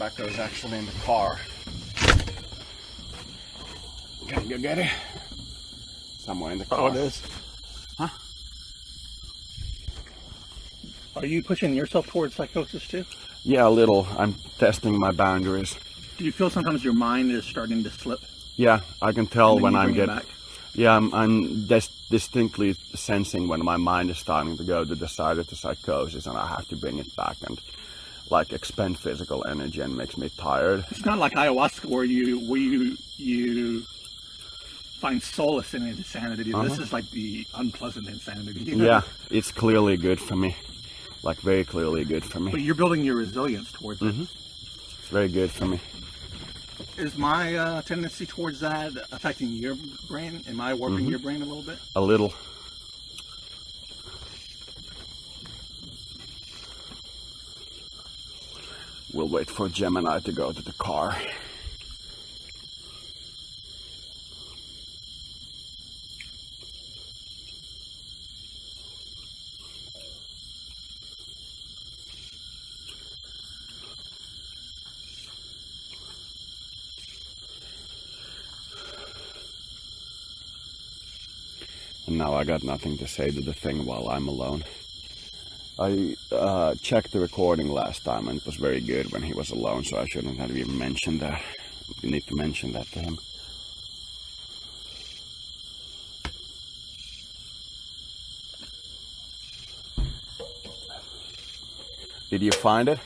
tobacco is actually in the car. Can you get it? Somewhere in the car. Oh, it is. Huh? Are you pushing yourself towards psychosis too? Yeah, a little. I'm testing my boundaries. Do you feel sometimes your mind is starting to slip? Yeah, I can tell when I'm getting back. Yeah, I'm distinctly sensing when my mind is starting to go to the side of the psychosis, and I have to bring it back and like expend physical energy, and makes me tired. It's not like ayahuasca where you find solace in insanity. This is like the unpleasant insanity. You know? Yeah, it's clearly good for me. Like very clearly good for me. But you're building your resilience towards it. It's very good for me. Is my tendency towards that affecting your brain? Am I warping your brain a little bit? A little. We'll wait for Gemini to go to the car. And now I got nothing to say to the thing while I'm alone. I checked the recording last time and it was very good when he was alone, so I shouldn't have even mentioned that. You need to mention that to him. Did you find it?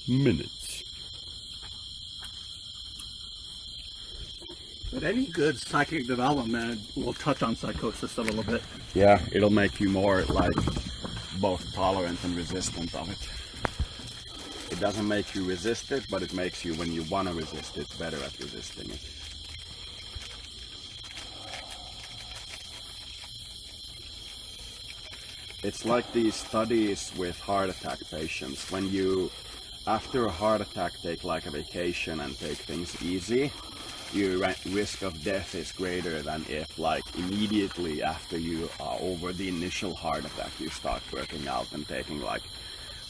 Minutes. But any good psychic development will touch on psychosis a little bit. Yeah, it'll make you more like both tolerant and resistant of it. It doesn't make you resist it, but it makes you, when you want to resist it, better at resisting it. It's like these studies with heart attack patients. When you, after a heart attack, take like a vacation and take things easy, your risk of death is greater than if like immediately after you are over the initial heart attack, you start working out and taking like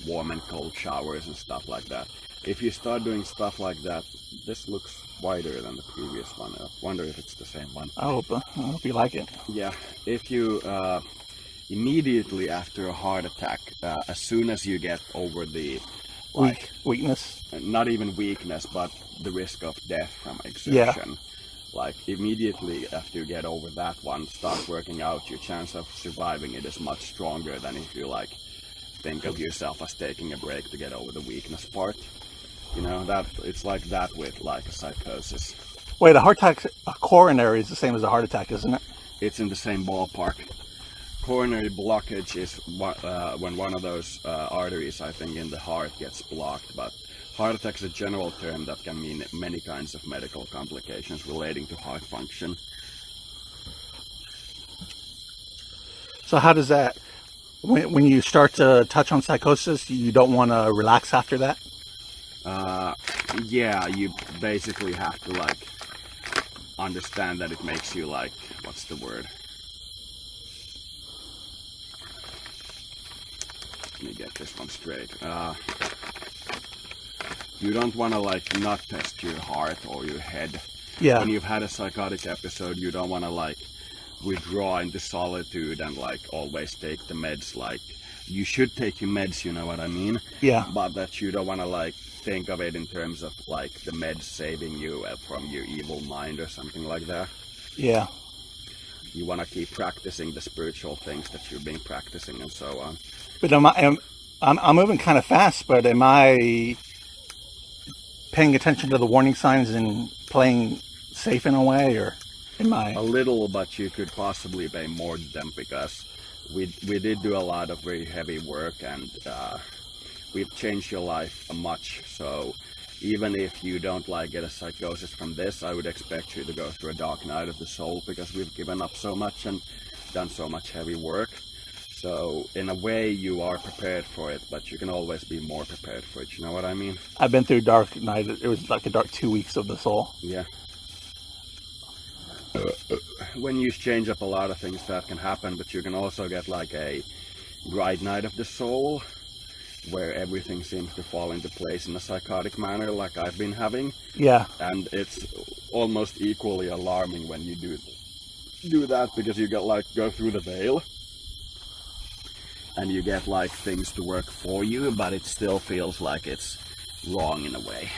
warm and cold showers and stuff like that. If you start doing stuff like that, this looks wider than the previous one. I wonder if it's the same one. I hope you like it. Yeah, if you immediately after a heart attack, as soon as you get over the weakness, not even weakness, but the risk of death from exertion, like immediately after you get over that one, start working out, your chance of surviving it is much stronger than if you like think of yourself as taking a break to get over the weakness part. You know, that it's like that with like a psychosis. Wait, a heart attack, a coronary is the same as a heart attack, isn't it? It's in the same ballpark. Coronary blockage is when one of those arteries, I think, in the heart gets blocked, but heart attack is a general term that can mean many kinds of medical complications relating to heart function. So how does that, when you start to touch on psychosis, you don't want to relax after that? Yeah, you basically have to like understand that it makes you like, what's the word? Let me get this one straight. You don't want to like not test your heart or your head. Yeah. When you've had a psychotic episode, you don't want to like withdraw into solitude and like always take the meds. Like you should take your meds, you know what I mean? Yeah. But that you don't want to like think of it in terms of like the meds saving you from your evil mind or something like that. Yeah. You want to keep practicing the spiritual things that you've been practicing and so on. But I'm moving kind of fast, but am I paying attention to the warning signs and playing safe in a way, or am I? A little, but you could possibly pay more to them because we did do a lot of very heavy work and we've changed your life much. So even if you don't like get a psychosis from this, I would expect you to go through a dark night of the soul because we've given up so much and done so much heavy work. So in a way you are prepared for it, but you can always be more prepared for it. You know what I mean? I've been through dark night. It was like a dark 2 weeks of the soul. Yeah. When you change up a lot of things, that can happen, but you can also get like a bright night of the soul, where everything seems to fall into place in a psychotic manner, like I've been having. Yeah. And it's almost equally alarming when you do that, because you get like go through the veil, and you get like things to work for you, but it still feels like it's wrong in a way.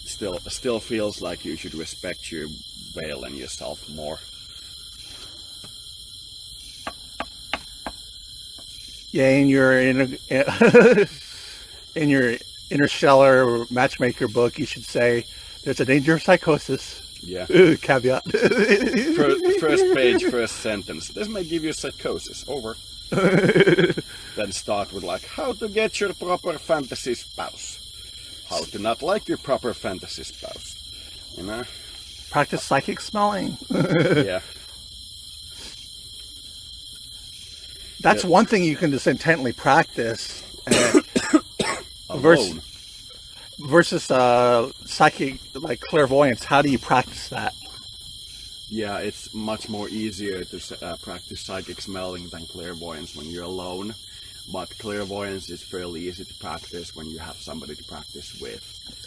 Still feels like you should respect your veil and yourself more. Yeah, in your in your interstellar matchmaker book, you should say there's a danger of psychosis. Yeah. Caveat. First page, first sentence. This may give you psychosis. Over. Then start with like, how to get your proper fantasy spouse. How to not like your proper fantasy spouse. You know? Practice psychic smelling. Yeah. That's one thing you can just intently practice. Alone. Versus psychic, like clairvoyance. How do you practice that? Yeah, it's much more easier to practice psychic smelling than clairvoyance when you're alone. But clairvoyance is fairly easy to practice when you have somebody to practice with.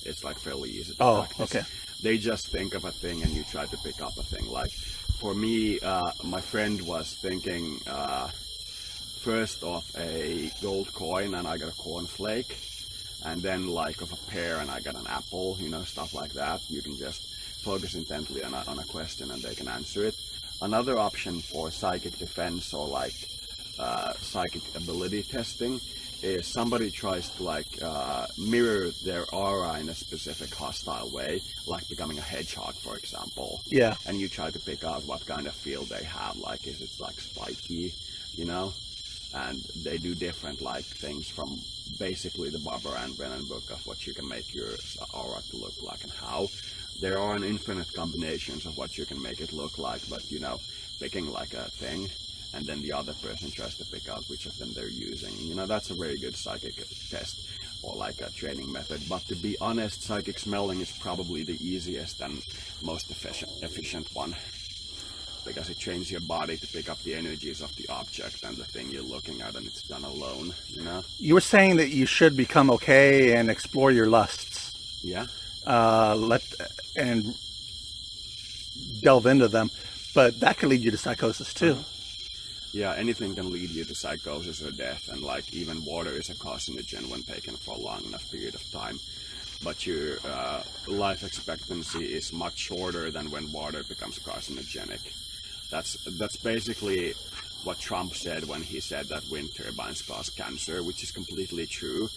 It's like fairly easy to practice. Okay. They just think of a thing and you try to pick up a thing. Like for me, my friend was thinking first of a gold coin and I got a cornflake, and then like of a pear and I got an apple, you know, stuff like that. You can just focus intently on a question and they can answer it. Another option for psychic defense or like psychic ability testing is somebody tries to like mirror their aura in a specific hostile way, like becoming a hedgehog, for example. Yeah. And you try to pick out what kind of feel they have, like is it like spiky, you know? And they do different like things from basically the Barbara Ann Brennan book of what you can make your aura to look like and how. There are an infinite combinations of what you can make it look like, but you know, picking like a thing and then the other person tries to pick out which of them they're using. You know, that's a very good psychic test or like a training method. But to be honest, psychic smelling is probably the easiest and most efficient one, because it trains your body to pick up the energies of the object and the thing you're looking at, and it's done alone, you know? You were saying that you should become okay and explore your lusts. Yeah. And delve into them, but that could lead you to psychosis too. Yeah, anything can lead you to psychosis or death, and like even water is a carcinogen when taken for a long enough period of time. But your life expectancy is much shorter than when water becomes carcinogenic. That's basically what Trump said when he said that wind turbines cause cancer, which is completely true.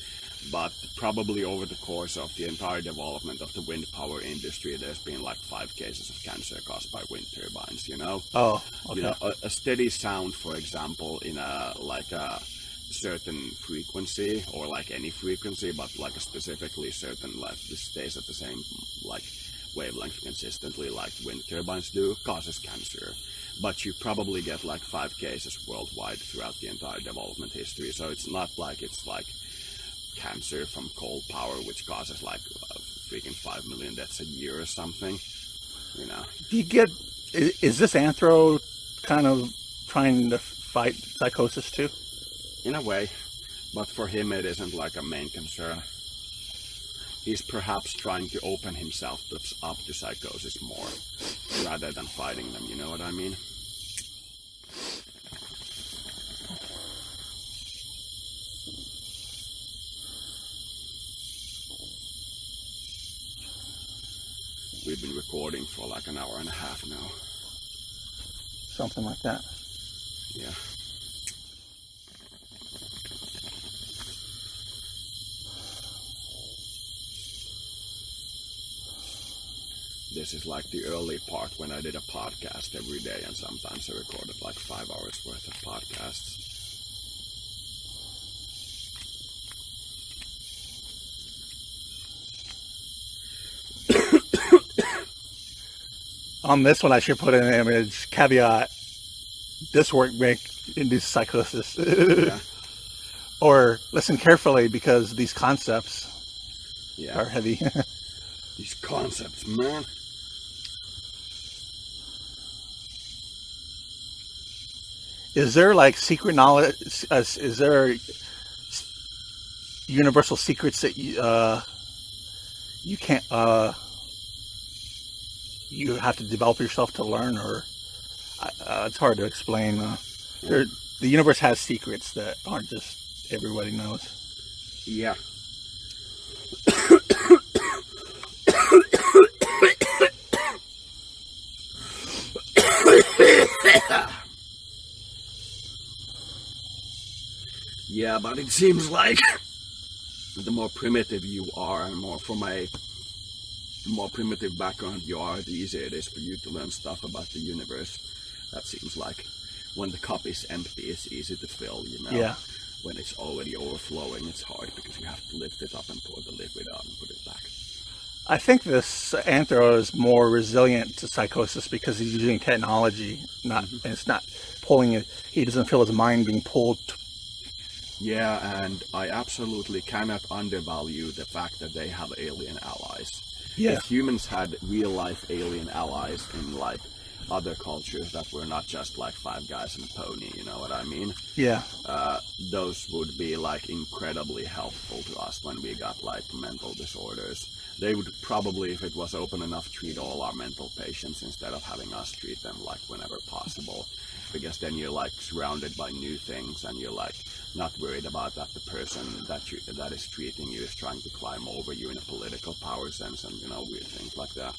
But probably over the course of the entire development of the wind power industry, there's been like 5 cases of cancer caused by wind turbines, you know? Oh, okay. You know, a steady sound, for example, in a certain frequency, or like any frequency, but like a specifically certain, like this stays at the same like wavelength consistently like wind turbines do, causes cancer. But you probably get like 5 cases worldwide throughout the entire development history, so it's not like it's like cancer from coal power, which causes like freaking 5 million deaths a year or something, you know. Do you get, is this Anthro kind of trying to fight psychosis too? In a way, but for him it isn't like a main concern. He's perhaps trying to open himself up to psychosis more, rather than fighting them, you know what I mean? We've been recording for like an hour and a half now. Something like that. Yeah. This is like the early part when I did a podcast every day, and sometimes I recorded like 5 hours worth of podcasts. On this one, I should put in an image caveat. this work may induce psychosis. Yeah. Or listen carefully because these concepts Yeah. are heavy. These concepts, man. Is there like secret knowledge? Is there universal secrets that you can't you have to develop yourself to learn, or it's hard to explain. The universe has secrets that aren't just everybody knows. Yeah. Yeah, but it seems like the more primitive you are, and more from a more primitive background you are, the easier it is for you to learn stuff about the universe. That seems like when the cup is empty, it's easy to fill, you know? Yeah. When it's already overflowing, it's hard because you have to lift it up and pour the liquid out and put it back. I think this anthro is more resilient to psychosis because he's using technology, and it's not pulling it. He doesn't feel his mind being pulled. Yeah, and I absolutely cannot undervalue the fact that they have alien allies. Yeah. If humans had real-life alien allies in, like, other cultures that were not just, like, five guys and a pony, you know what I mean? Yeah. Those would be, like, incredibly helpful to us when we got, like, mental disorders. They would probably, if it was open enough, treat all our mental patients instead of having us treat them, like, whenever possible. Because then you're, like, surrounded by new things, and you're, like, not worried about that the person that is treating you is trying to climb over you in a political power sense, and, you know, weird things like that.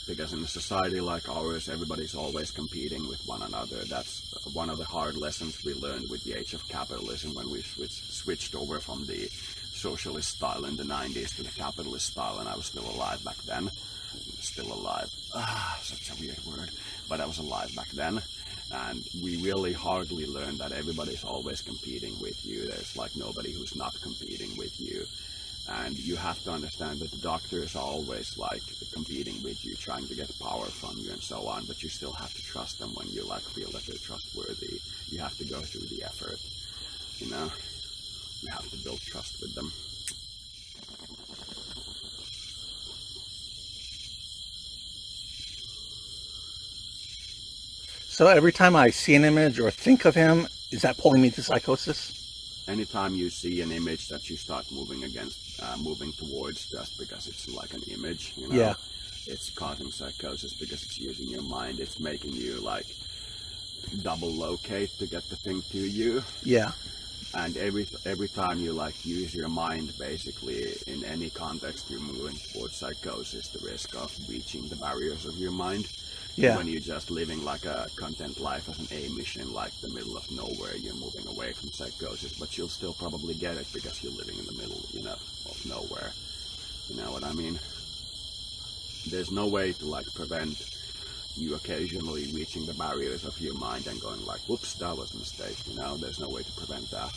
Because in a society like ours, everybody's always competing with one another. That's one of the hard lessons we learned with the age of capitalism when we switched over from the socialist style in the 90s to the capitalist style, and I was still alive back then. Still alive. Such a weird word. But I was alive back then. And we really hardly learned that everybody's always competing with you. There's like nobody who's not competing with you. And you have to understand that the doctors are always like competing with you, trying to get power from you and so on, but you still have to trust them when you like feel that they're trustworthy. You have to go through the effort, you know? You have to build trust with them. So every time I see an image or think of him, is that pulling me to psychosis? Anytime you see an image that you start moving towards just because it's like an image, you know, Yeah. It's causing psychosis because it's using your mind. It's making you like double locate to get the thing to you. Yeah. And every time you like use your mind, basically in any context, you're moving towards psychosis. The risk of breaching the barriers of your mind. Yeah. When you're just living like a content life as an A mission, like the middle of nowhere, you're moving away from psychosis, but you'll still probably get it because you're living in the middle, you know, of nowhere. You know what I mean? There's no way to like prevent you occasionally reaching the barriers of your mind and going like, whoops, that was a mistake, you know? There's no way to prevent that.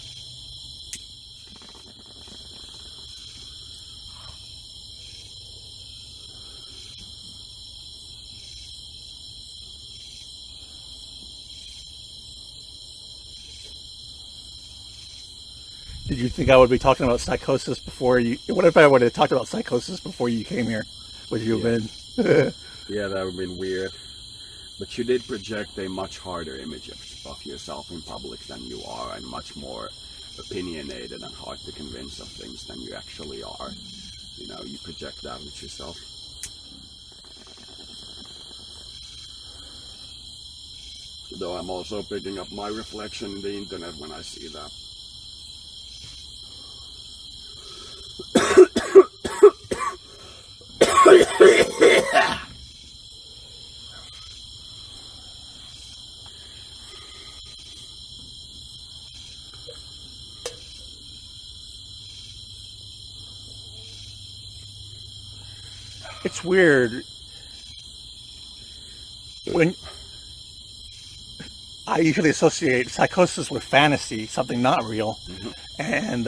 Did you think I would be talking about psychosis before you? What if I would have talked about psychosis before you came here? Would you have been? Yeah, that would have been weird. But you did project a much harder image of yourself in public than you are, and much more opinionated and hard to convince of things than you actually are. You know, you project that with yourself. Though I'm also picking up my reflection in the internet when I see that. It's weird. When I usually associate psychosis with fantasy, something not real, and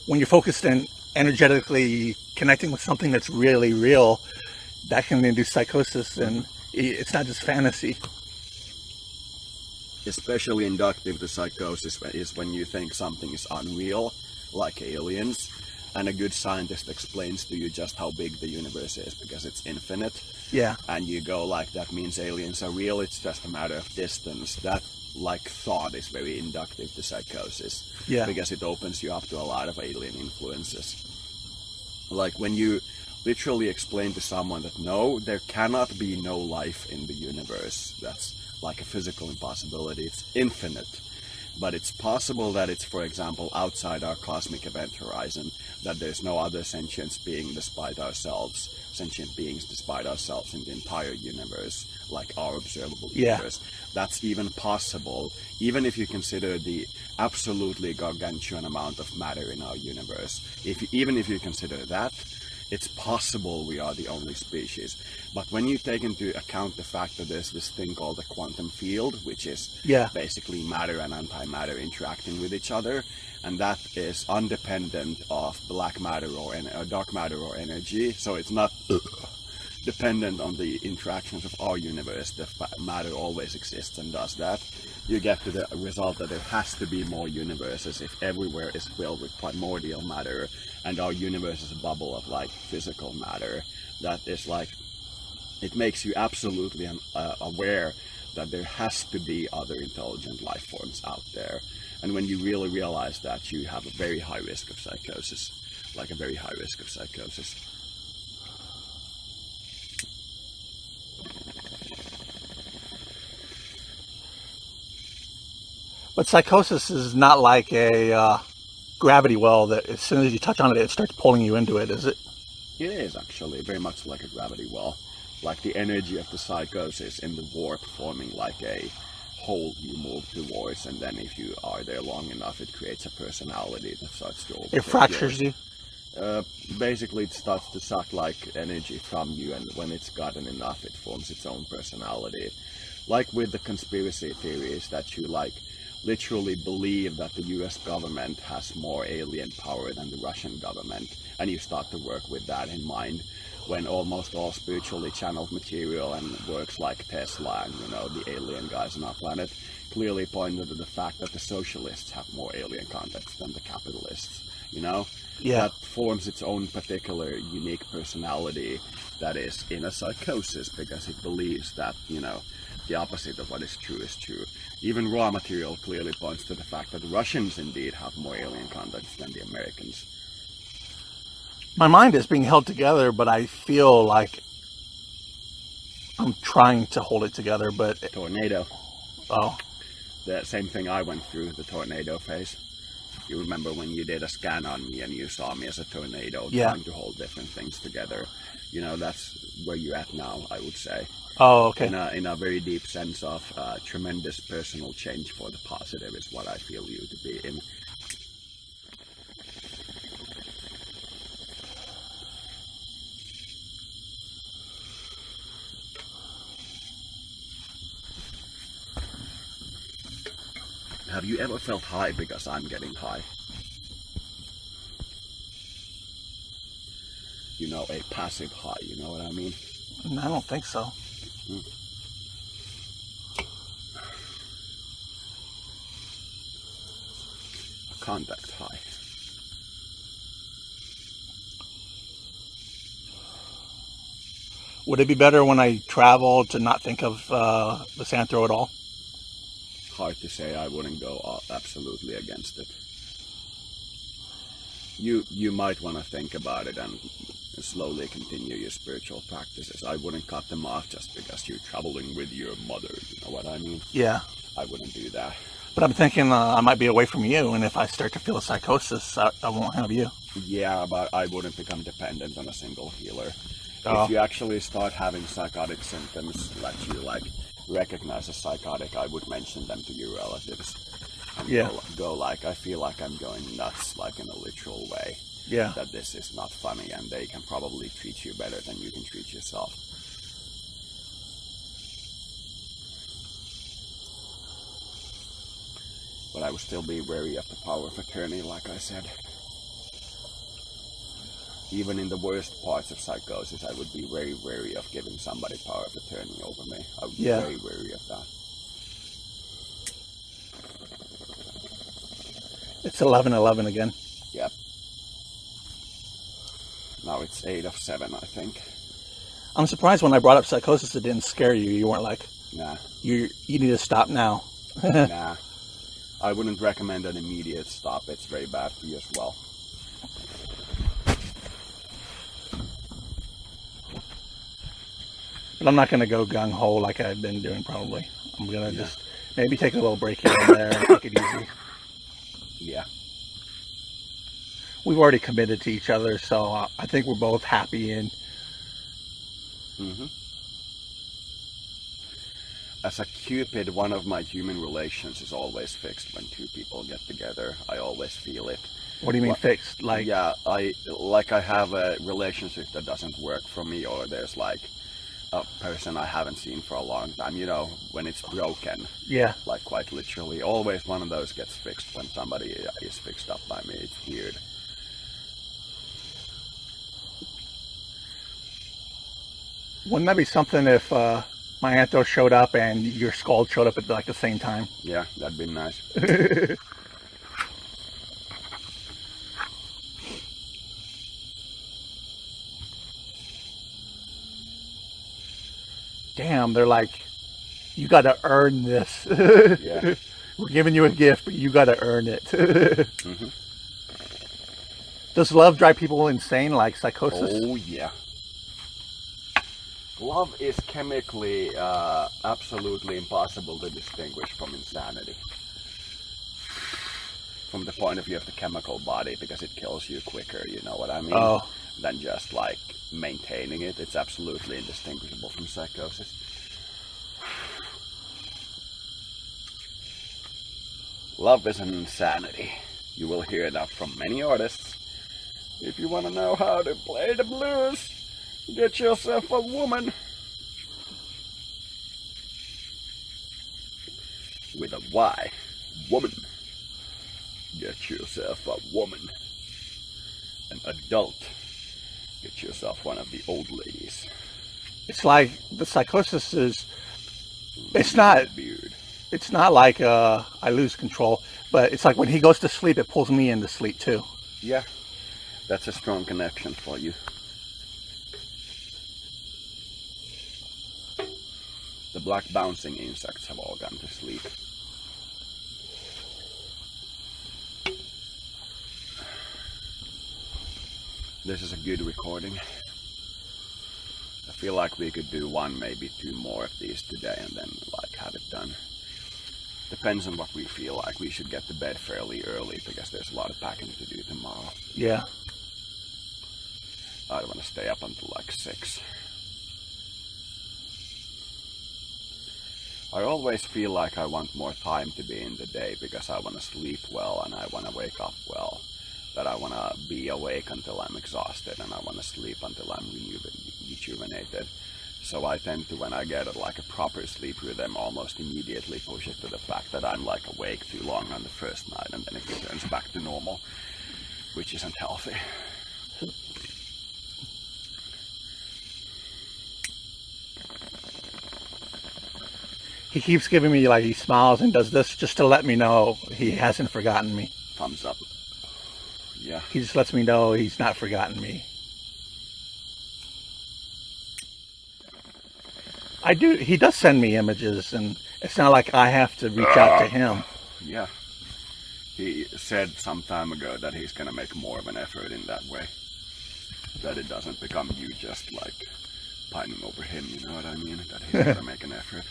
when you're focused in energetically connecting with something that's really real, that can induce psychosis, and it's not just fantasy. Especially inductive to psychosis is when you think something is unreal, like aliens, and a good scientist explains to you just how big the universe is because it's infinite. Yeah. And you go like, that means aliens are real, it's just a matter of distance. That like thought is very inductive to psychosis. Yeah. Because it opens you up to a lot of alien influences. Like when you literally explain to someone that no, there cannot be no life in the universe. That's like a physical impossibility. It's infinite. But it's possible that it's, for example, outside our cosmic event horizon, that there's no other sentient beings despite ourselves in the entire universe, like our observable universe. That's even possible, even if you consider the absolutely gargantuan amount of matter in our universe. Even if you consider that, it's possible we are the only species. But when you take into account the fact that there's this thing called the quantum field, which is basically matter and antimatter interacting with each other, and that is independent of black matter or dark matter or energy, so it's not dependent on the interactions of our universe. The matter always exists and does that. You get to the result that there has to be more universes if everywhere is filled with primordial matter, and our universe is a bubble of like physical matter. That is like, it makes you absolutely aware that there has to be other intelligent life forms out there. And when you really realize that, you have a very high risk of psychosis, like a very high risk of psychosis. But psychosis is not like a gravity well that as soon as you touch on it, it starts pulling you into it, is it? It is actually very much like a gravity well. Like the energy of the psychosis in the warp forming like a hole you move towards, and then if you are there long enough, it creates a personality that starts to overtake. It fractures you? Basically, it starts to suck like energy from you, and when it's gotten enough, it forms its own personality. Like with the conspiracy theories that you like literally believe that the US government has more alien power than the Russian government, and you start to work with that in mind, when almost all spiritually channeled material and works like Tesla and, the alien guys on our planet clearly pointed to the fact that the socialists have more alien contacts than the capitalists, That forms its own particular unique personality that is in a psychosis because it believes that, the opposite of what is true. Even raw material clearly points to the fact that the Russians indeed have more alien contacts than the Americans. My mind is being held together, but I feel like I'm trying to hold it together, but... Tornado. Oh. The same thing I went through, the tornado phase. You remember when you did a scan on me and you saw me as a tornado trying to hold different things together. That's where you're at now, I would say. Oh, okay. In a very deep sense of tremendous personal change for the positive is what I feel you to be in. Have you ever felt high because I'm getting high? A passive high, you know what I mean? I don't think so. A contact high. Would it be better when I travel to not think of the Santro at all? Hard to say. I wouldn't go absolutely against it. You might want to think about it and slowly continue your spiritual practices. I wouldn't cut them off just because you're traveling with your mother, you know what I mean? Yeah. I wouldn't do that. But I'm thinking I might be away from you, and if I start to feel a psychosis, I won't have you. Yeah, but I wouldn't become dependent on a single healer. Oh. If you actually start having psychotic symptoms that you recognize as psychotic, I would mention them to your relatives. And go like, I feel like I'm going nuts, like in a literal way. Yeah. That this is not funny, and they can probably treat you better than you can treat yourself. But I would still be wary of the power of attorney, like I said. even in the worst parts of psychosis, I would be very wary of giving somebody power of attorney over me. I would be very wary of that. It's 11:11 again. Yep. Now it's 8 of 7, I think. I'm surprised when I brought up psychosis, it didn't scare you. You weren't like, nah. You need to stop now. Nah. I wouldn't recommend an immediate stop. It's very bad for you as well. But I'm not going to go gung-ho like I've been doing probably. I'm going to just maybe take a little break here and there and take it easy. Yeah. We've already committed to each other, so I think we're both happy. And as a Cupid, one of my human relations is always fixed when two people get together. I always feel it. What do you mean fixed? Like, yeah, I have a relationship that doesn't work for me, or there's like a person I haven't seen for a long time, you know, when it's broken. Yeah. Like quite literally. Always one of those gets fixed when somebody is fixed up by me. It's weird. Wouldn't that be something if my Anthro showed up and your Scald showed up at like the same time? Yeah, that'd be nice. Damn, they're like, you got to earn this. Yeah. We're giving you a gift, but you got to earn it. Does love drive people insane like psychosis? Oh, yeah. Love is chemically absolutely impossible to distinguish from insanity. From the point of view of the chemical body, because it kills you quicker, you know what I mean? Oh. Than just like maintaining it. It's absolutely indistinguishable from psychosis. Love is an insanity. You will hear that from many artists. If you want to know how to play the blues, get yourself a woman. With a Y. Woman. Get yourself a woman. An adult. Get yourself one of the old ladies. It's like the psychosis is, it's not like I lose control, but it's like when he goes to sleep, it pulls me into sleep too. Yeah, that's a strong connection for you. The black bouncing insects have all gone to sleep. This is a good recording. I feel like we could do one, maybe two more of these today and then like have it done. Depends on what we feel like. We should get to bed fairly early because there's a lot of packing to do tomorrow. Yeah. I don't want to stay up until like 6. I always feel like I want more time to be in the day because I want to sleep well and I want to wake up well. That I want to be awake until I'm exhausted and I want to sleep until I'm rejuvenated. So I tend to, when I get like a proper sleep rhythm, almost immediately push it to the fact that I'm like awake too long on the first night and then it returns back to normal, which isn't healthy. He keeps giving me, like, he smiles and does this just to let me know he hasn't forgotten me. Thumbs up. Yeah. He just lets me know he's not forgotten me. He does send me images, and it's not like I have to reach out to him. Yeah. He said some time ago that he's gonna make more of an effort in that way. That it doesn't become you just like pining over him, you know what I mean? That he's gonna make an effort.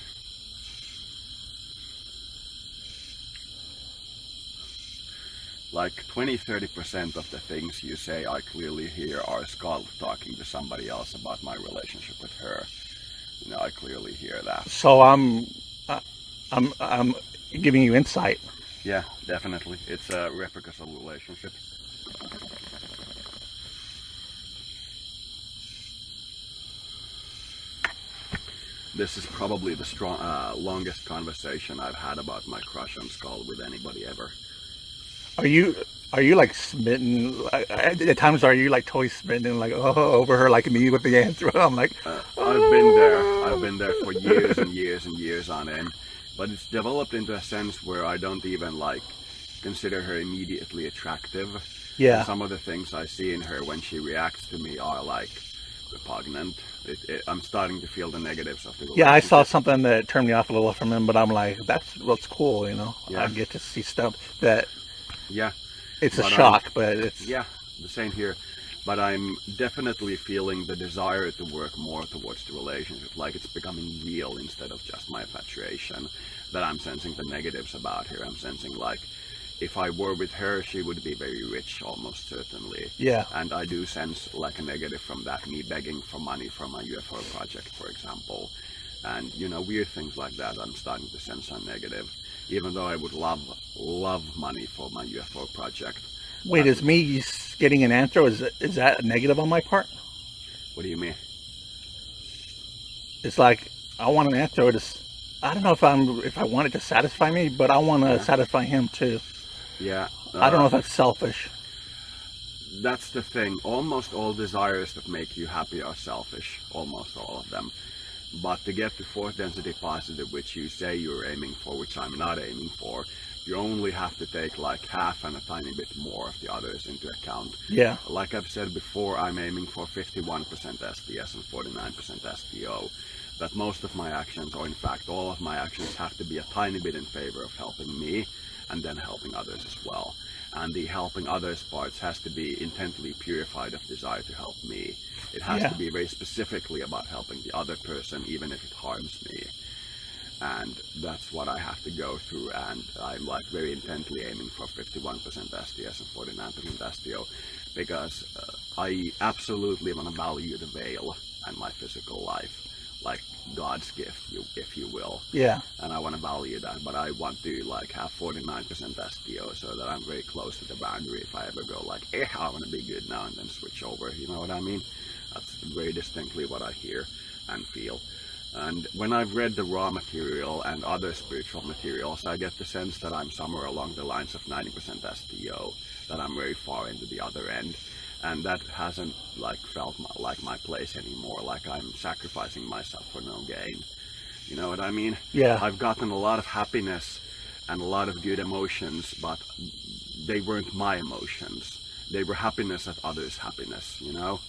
Like 20-30% of the things you say I clearly hear are Skull talking to somebody else about my relationship with her. You know, I clearly hear that. So I'm giving you insight. Yeah, definitely. It's a reciprocal relationship. This is probably the longest conversation I've had about my crush on Skull with anybody ever. Are you Are you like smitten? At times, are you like totally smitten, like over her, like me with the answer? I'm like, I've been there. I've been there for years and years and years on end. But it's developed into a sense where I don't even like consider her immediately attractive. yeah, And some of the things I see in her when she reacts to me are like repugnant. I'm starting to feel the negatives of the relationship. yeah. I saw something that turned me off a little from him, but I'm like, that's what's cool, you know. Yeah. I get to see stuff that Yeah. it's a But shock, but it's Yeah, the same here. But I'm definitely feeling the desire to work more towards the relationship, like it's becoming real instead of just my infatuation. That I'm sensing the negatives about her. I'm sensing like if I were with her, she would be very rich, almost certainly. yeah, And I do sense like a negative from that, me begging for money from my UFO project, for example. And you know, weird things like that I'm starting to sense are negative. Even though I would love money for my UFO project. Wait, is me getting an answer? Is that a negative on my part? What do you mean? It's like I want an answer. I don't know if I want it to satisfy me, but I want to satisfy him too. Yeah. I don't know if that's selfish. That's the thing. Almost all desires that make you happy are selfish. Almost all of them. But to get to fourth density positive, which you say you're aiming for, which I'm not aiming for, you only have to take like half and a tiny bit more of the others into account. Yeah, Like I've said before, I'm aiming for 51% SPS and 49% SPO. That most of my actions, or in fact all of my actions, have to be a tiny bit in favor of helping me and then helping others as well. And the helping others parts has to be intently purified of desire to help me. It has to be very specifically about helping the other person, even if it harms me. And that's what I have to go through, and I'm like very intently aiming for 51% STS and 49% STO, because I absolutely want to value the veil and my physical life, like God's gift, if you will. yeah, And I want to value that, but I want to like have 49% STO so that I'm very close to the boundary if I ever go like, I want to be good now and then switch over, you know what I mean? That's very distinctly what I hear and feel. And when I've read the raw material and other spiritual materials, I get the sense that I'm somewhere along the lines of 90% STO, that I'm very far into the other end. And that hasn't like felt like my place anymore, like I'm sacrificing myself for no gain. You know what I mean? yeah. I've gotten a lot of happiness and a lot of good emotions, but they weren't my emotions. They were happiness at others' happiness, you know?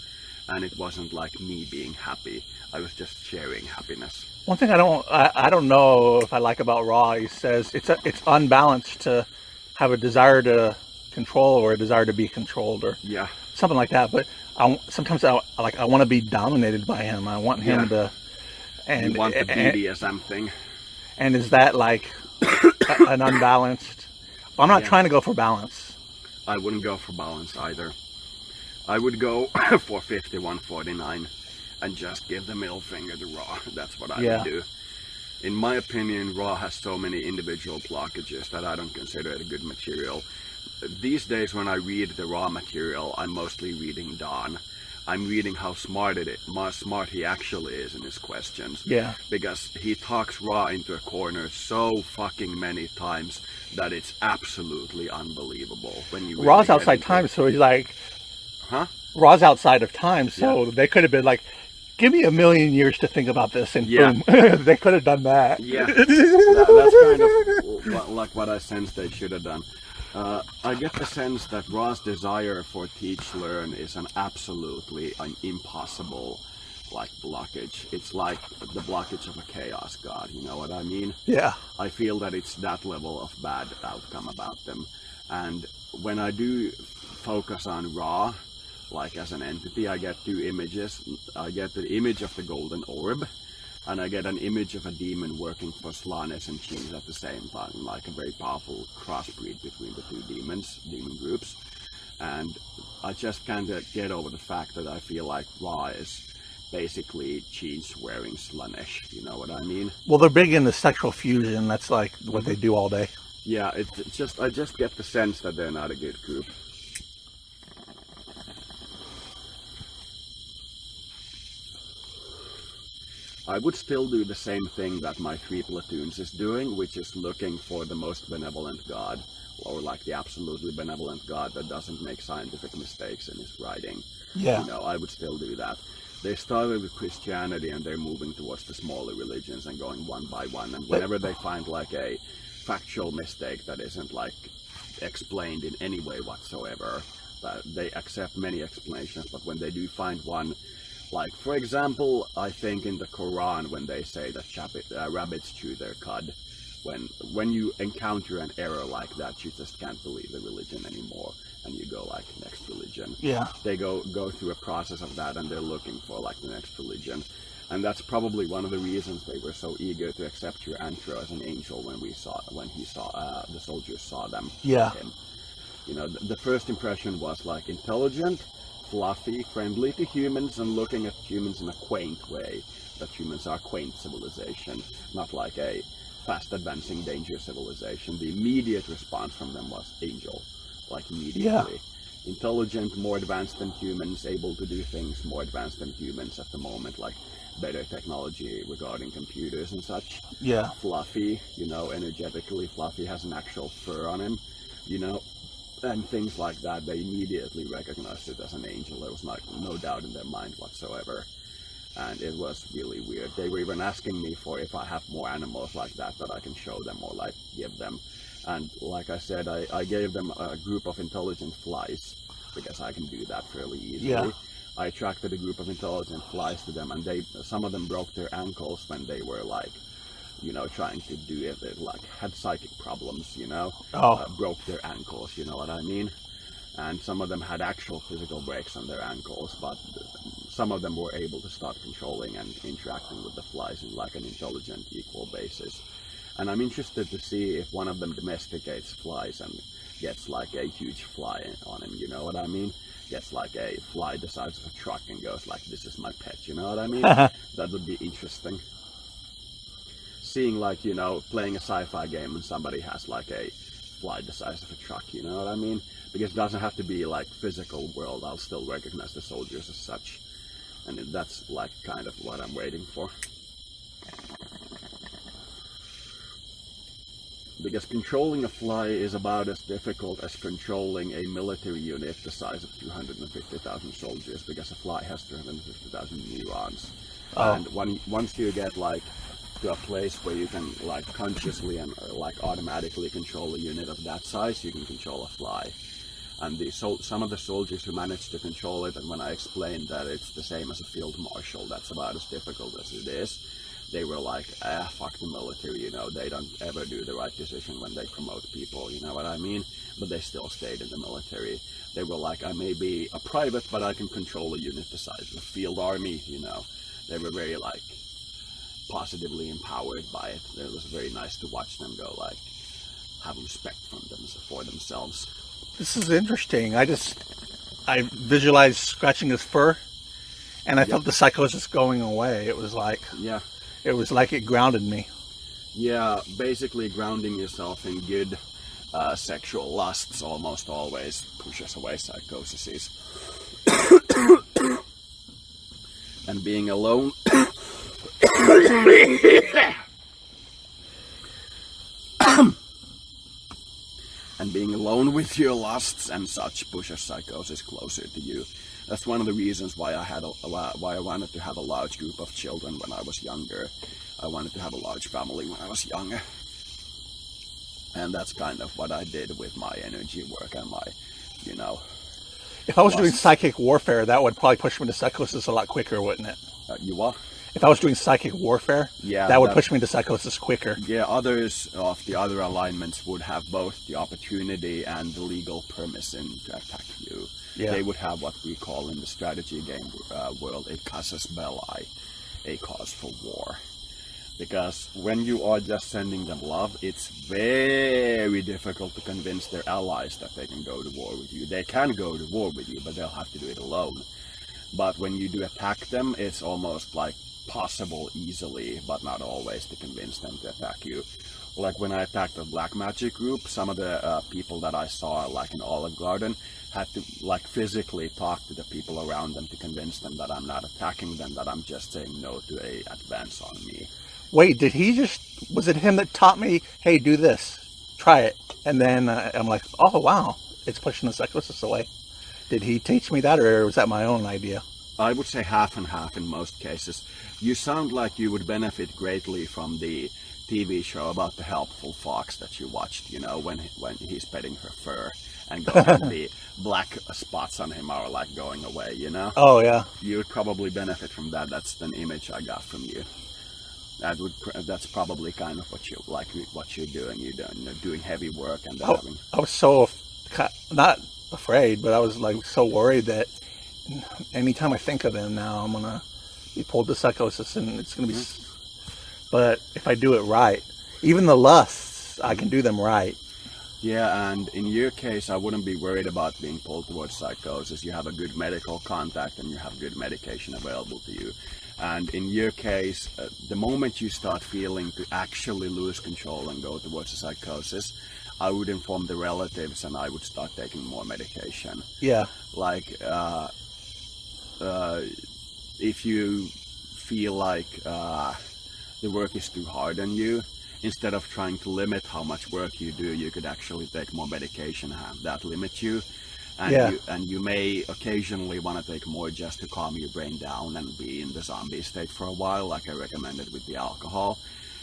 And it wasn't like me being happy. I was just sharing happiness. One thing I don't know if I like about Raw, he says it's unbalanced to have a desire to control or a desire to be controlled or Yeah. something like that. But sometimes I want to be dominated by him. I want him to. And you want the BDSM thing. And is that like an unbalanced? I'm not trying to go for balance. I wouldn't go for balance either. I would go for 51-49 and just give the middle finger to Raw. That's what I would do. In my opinion, Raw has so many individual blockages that I don't consider it a good material. These days when I read the Raw material, I'm mostly reading Don. I'm reading how smart he actually is in his questions. Yeah. Because he talks Raw into a corner so fucking many times that it's absolutely unbelievable. When you Raw's outside time, so he's like, Raw's outside of time, so they could have been like, give me 1,000,000 years to think about this, and boom, they could have done that. Yeah, that's kind of like what I sense they should have done. I get the sense that Ra's desire for teach-learn is an absolutely impossible like blockage. It's like the blockage of a chaos god, you know what I mean? Yeah. I feel that it's that level of bad outcome about them. And when I do focus on Ra, like as an entity, I get two images. I get the image of the golden orb, and I get an image of a demon working for Slanes and Chins at the same time, like a very powerful crossbreed between the two demon groups. And I just kind of get over the fact that I feel like Ra is basically Chins wearing Slanesh, you know what I mean? Well, they're big in the sexual fusion. That's like what they do all day. Yeah, I just get the sense that they're not a good group. I would still do the same thing that my 3 platoons is doing, which is looking for the most benevolent god, or like the absolutely benevolent God that doesn't make scientific mistakes in his writing. Yeah. You know, I would still do that. They started with Christianity and they're moving towards the smaller religions and going one by one. And whenever they find like a factual mistake that isn't like explained in any way whatsoever, they accept many explanations. But when they do find one, like for example, I think in the Quran when they say that rabbits chew their cud, when you encounter an error like that, you just can't believe the religion anymore. And you go like next religion. Yeah. They go through a process of that, and they're looking for like the next religion, and that's probably one of the reasons they were so eager to accept your Antro as an angel when the soldiers saw them. Yeah. Him. You know, the first impression was like intelligent, fluffy, friendly to humans, and looking at humans in a quaint way. That humans are quaint civilization, not like a fast advancing danger civilization. The immediate response from them was angel. Like immediately. Yeah. Intelligent, more advanced than humans, able to do things more advanced than humans at the moment, like better technology regarding computers and such. Yeah. Fluffy, you know, energetically fluffy, has an actual fur on him, you know, and things like that. They immediately recognized it as an angel. There was no doubt in their mind whatsoever. And it was really weird. They were even asking me for if I have more animals like that I can show them or like give them. And like I said, I gave them a group of intelligent flies because I can do that fairly easily. Yeah. I attracted a group of intelligent flies to them, and some of them broke their ankles when they were like, you know, trying to do it, like had psychic problems, you know, broke their ankles, you know what I mean? And some of them had actual physical breaks on their ankles, but some of them were able to start controlling and interacting with the flies in like an intelligent, equal basis. And I'm interested to see if one of them domesticates flies and gets like a huge fly on him, you know what I mean? Gets like a fly the size of a truck and goes like, this is my pet, you know what I mean? That would be interesting. Seeing like, you know, playing a sci-fi game and somebody has like a fly the size of a truck, you know what I mean? Because it doesn't have to be like physical world, I'll still recognize the soldiers as such. And that's like kind of what I'm waiting for. Because controlling a fly is about as difficult as controlling a military unit the size of 250,000 soldiers, because a fly has 250,000 neurons. And once you get like to a place where you can like consciously and like automatically control a unit of that size, you can control a fly. And some of the soldiers who managed to control it, and when I explained that it's the same as a field marshal, that's about as difficult as it is, they were like, fuck the military, you know, they don't ever do the right decision when they promote people, you know what I mean? But they still stayed in the military. They were like, I may be a private, but I can control a unit the size of a field army, you know. They were very like positively empowered by it. It was very nice to watch them go like, have respect for themselves. This is interesting. I visualized scratching his fur, and I felt the psychosis going away. It was like, it was like it grounded me. Yeah, basically grounding yourself in good sexual lusts almost always pushes away psychoses. And being alone and being alone with your lusts and such pushes psychosis closer to you. That's one of the reasons why I wanted to have a large group of children when I was younger. I wanted to have a large family when I was younger. And that's kind of what I did with my energy work and my, you know... If I was doing psychic warfare, that would probably push me to psychosis a lot quicker, wouldn't it? You what? If I was doing psychic warfare, that would push me to psychosis quicker. Yeah, others of the other alignments would have both the opportunity and the legal permission to attack you. Yeah. They would have what we call in the strategy game world a casus belli, a cause for war. Because when you are just sending them love, it's very difficult to convince their allies that they can go to war with you. They can go to war with you, but they'll have to do it alone. But when you do attack them, it's almost like possible easily, but not always, to convince them to attack you. Like when I attacked the black magic group, some of the people that I saw like in Olive Garden had to like physically talk to the people around them to convince them that I'm not attacking them, that I'm just saying no to a advance on me. Wait, was it him that taught me, hey, do this? try it. And then I'm like, oh, wow, it's pushing the psychosis away. Did he teach me that, or was that my own idea? I would say half and half in most cases. You sound like you would benefit greatly from the TV show about the helpful fox that you watched, you know, when he's petting her fur and the black spots on him are like going away, you know? Oh, yeah. You would probably benefit from that. That's an image I got from you. That's probably kind of what you're doing. You're doing heavy work and having... I was so, not afraid, but I was like so worried that anytime I think of him now, I'm gonna be pulled to psychosis, and it's gonna be. But if I do it right, even the lusts, I can do them right. Yeah, and in your case, I wouldn't be worried about being pulled towards psychosis. You have a good medical contact, and you have good medication available to you. And in your case, the moment you start feeling to actually lose control and go towards a psychosis, I would inform the relatives, and I would start taking more medication. Yeah. Like, if you feel like the work is too hard on you, instead of trying to limit how much work you do, you could actually take more medication and have that limit you. And you may occasionally want to take more just to calm your brain down and be in the zombie state for a while, like I recommended with the alcohol.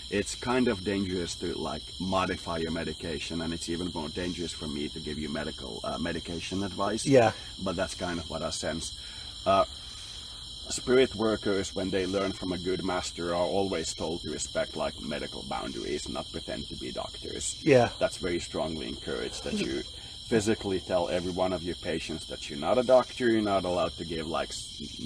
It's kind of dangerous to like modify your medication, and it's even more dangerous for me to give you medication advice. Yeah. But that's kind of what I sense. Spirit workers, when they learn from a good master, are always told to respect like medical boundaries, not pretend to be doctors. Yeah. That's very strongly encouraged, that you physically tell every one of your patients that you're not a doctor, you're not allowed to give like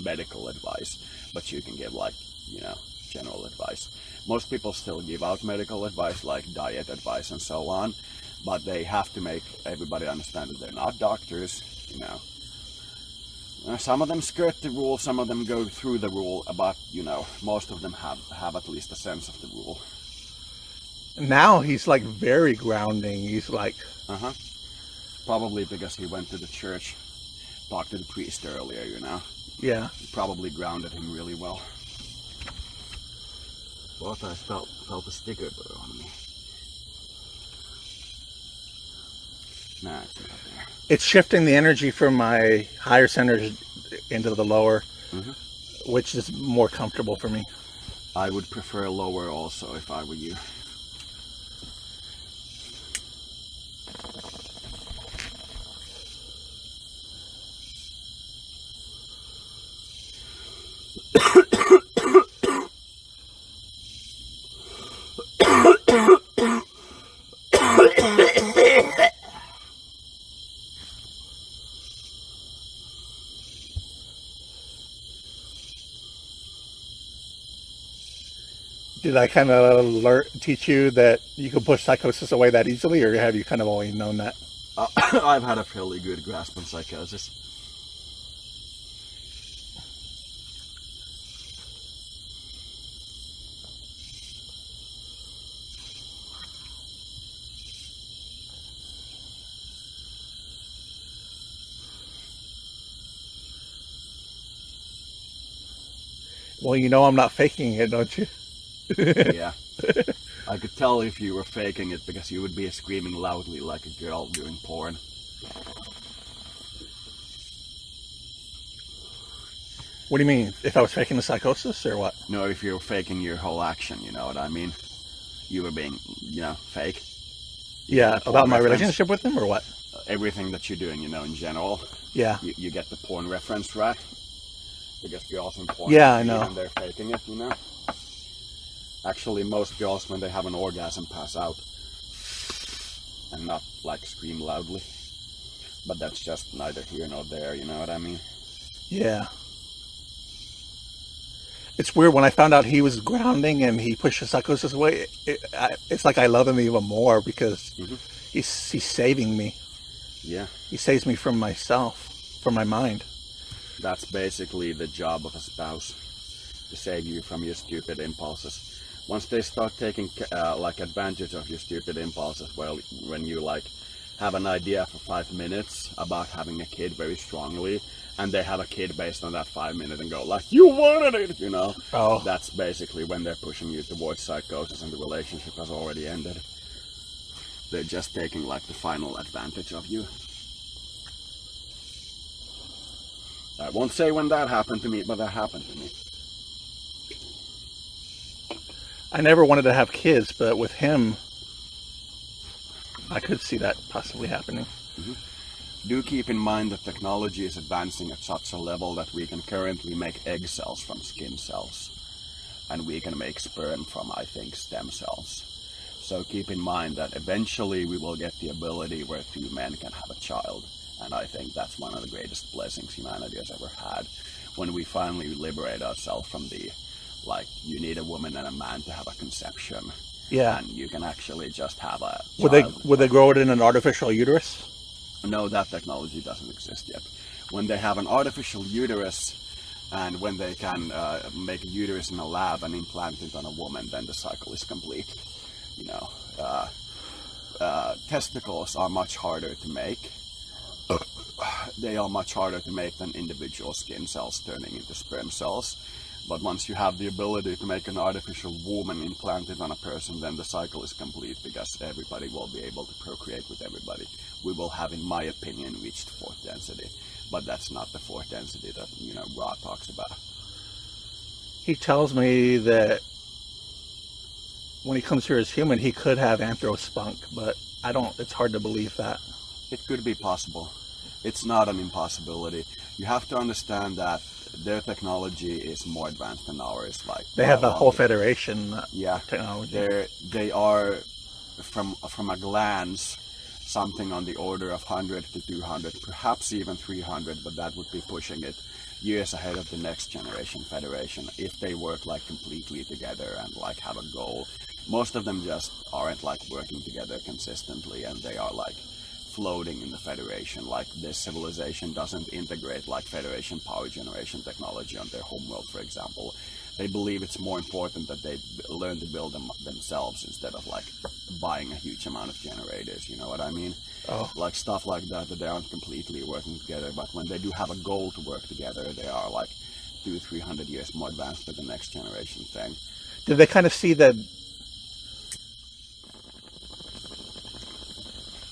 medical advice, but you can give like, you know, general advice. Most people still give out medical advice, like diet advice and so on, but they have to make everybody understand that they're not doctors, you know. Some of them skirt the rule, some of them go through the rule, but, you know, most of them have at least a sense of the rule. Now he's like very grounding. He's like... Probably because he went to the church, talked to the priest earlier, you know. Yeah. Probably grounded him really well. But I felt a sticker burr on me. Nah, it's not there. It's shifting the energy from my higher centers into the lower, which is more comfortable for me. I would prefer lower also if I were you. Did I kind of teach you that you can push psychosis away that easily, or have you kind of always known that? I've had a fairly good grasp on psychosis. Well, you know I'm not faking it, don't you? Yeah. I could tell if you were faking it, because you would be screaming loudly like a girl doing porn. What do you mean? If I was faking the psychosis, or what? No, if you were faking your whole action, you know what I mean? You were being, you know, fake. Yeah, about my relationship with him, or what? Everything that you're doing, you know, in general. Yeah. You get the porn reference, right? Because girls in porn, yeah, I know, and they're faking it, you know. Actually, most girls, when they have an orgasm, pass out and not like scream loudly. But that's just neither here nor there, you know what I mean? Yeah. It's weird, when I found out he was grounding and he pushed the psychosis away, it's like I love him even more, because he's saving me. Yeah. He saves me from myself, from my mind. That's basically the job of a spouse, to save you from your stupid impulses. Once they start taking like advantage of your stupid impulses, well, when you like have an idea for 5 minutes about having a kid very strongly, and they have a kid based on that 5 minutes and go like, you wanted it, you know. Oh. That's basically when they're pushing you towards psychosis and the relationship has already ended. They're just taking like the final advantage of you. I won't say when that happened to me, but that happened to me. I never wanted to have kids, but with him, I could see that possibly happening. Do keep in mind that technology is advancing at such a level that we can currently make egg cells from skin cells. And we can make sperm from, I think, stem cells. So keep in mind that eventually we will get the ability where two men can have a child. And I think that's one of the greatest blessings humanity has ever had. When we finally liberate ourselves from the, like, you need a woman and a man to have a conception. Yeah. And you can actually just have a child. Would they grow it in an artificial uterus? No, that technology doesn't exist yet. When they have an artificial uterus, and when they can make a uterus in a lab and implant it on a woman, then the cycle is complete. You know, testicles are much harder to make. They are much harder to make than individual skin cells turning into sperm cells. But once you have the ability to make an artificial woman implanted on a person, then the cycle is complete, because everybody will be able to procreate with everybody. We will have, in my opinion, reached fourth density. But that's not the fourth density that, you know, Ra talks about. He tells me that when he comes here as human, he could have anthrospunk, but it's hard to believe that. It could be possible. It's not an impossibility. You have to understand that their technology is more advanced than ours. Like they have a whole federation. Technology. They are from a glance something on the order of 100 to 200, perhaps even 300, but that would be pushing it years ahead of the next generation federation if they work like completely together and like have a goal. Most of them just aren't like working together consistently, and they are like floating in the Federation. Like this civilization doesn't integrate like Federation power generation technology on their homeworld, for example. They believe it's more important that they learn to build them themselves instead of like buying a huge amount of generators, you know what I mean? Oh. Like stuff like that they aren't completely working together, but when they do have a goal to work together, they are like 200-300 years more advanced with the next generation thing. Did they kind of see that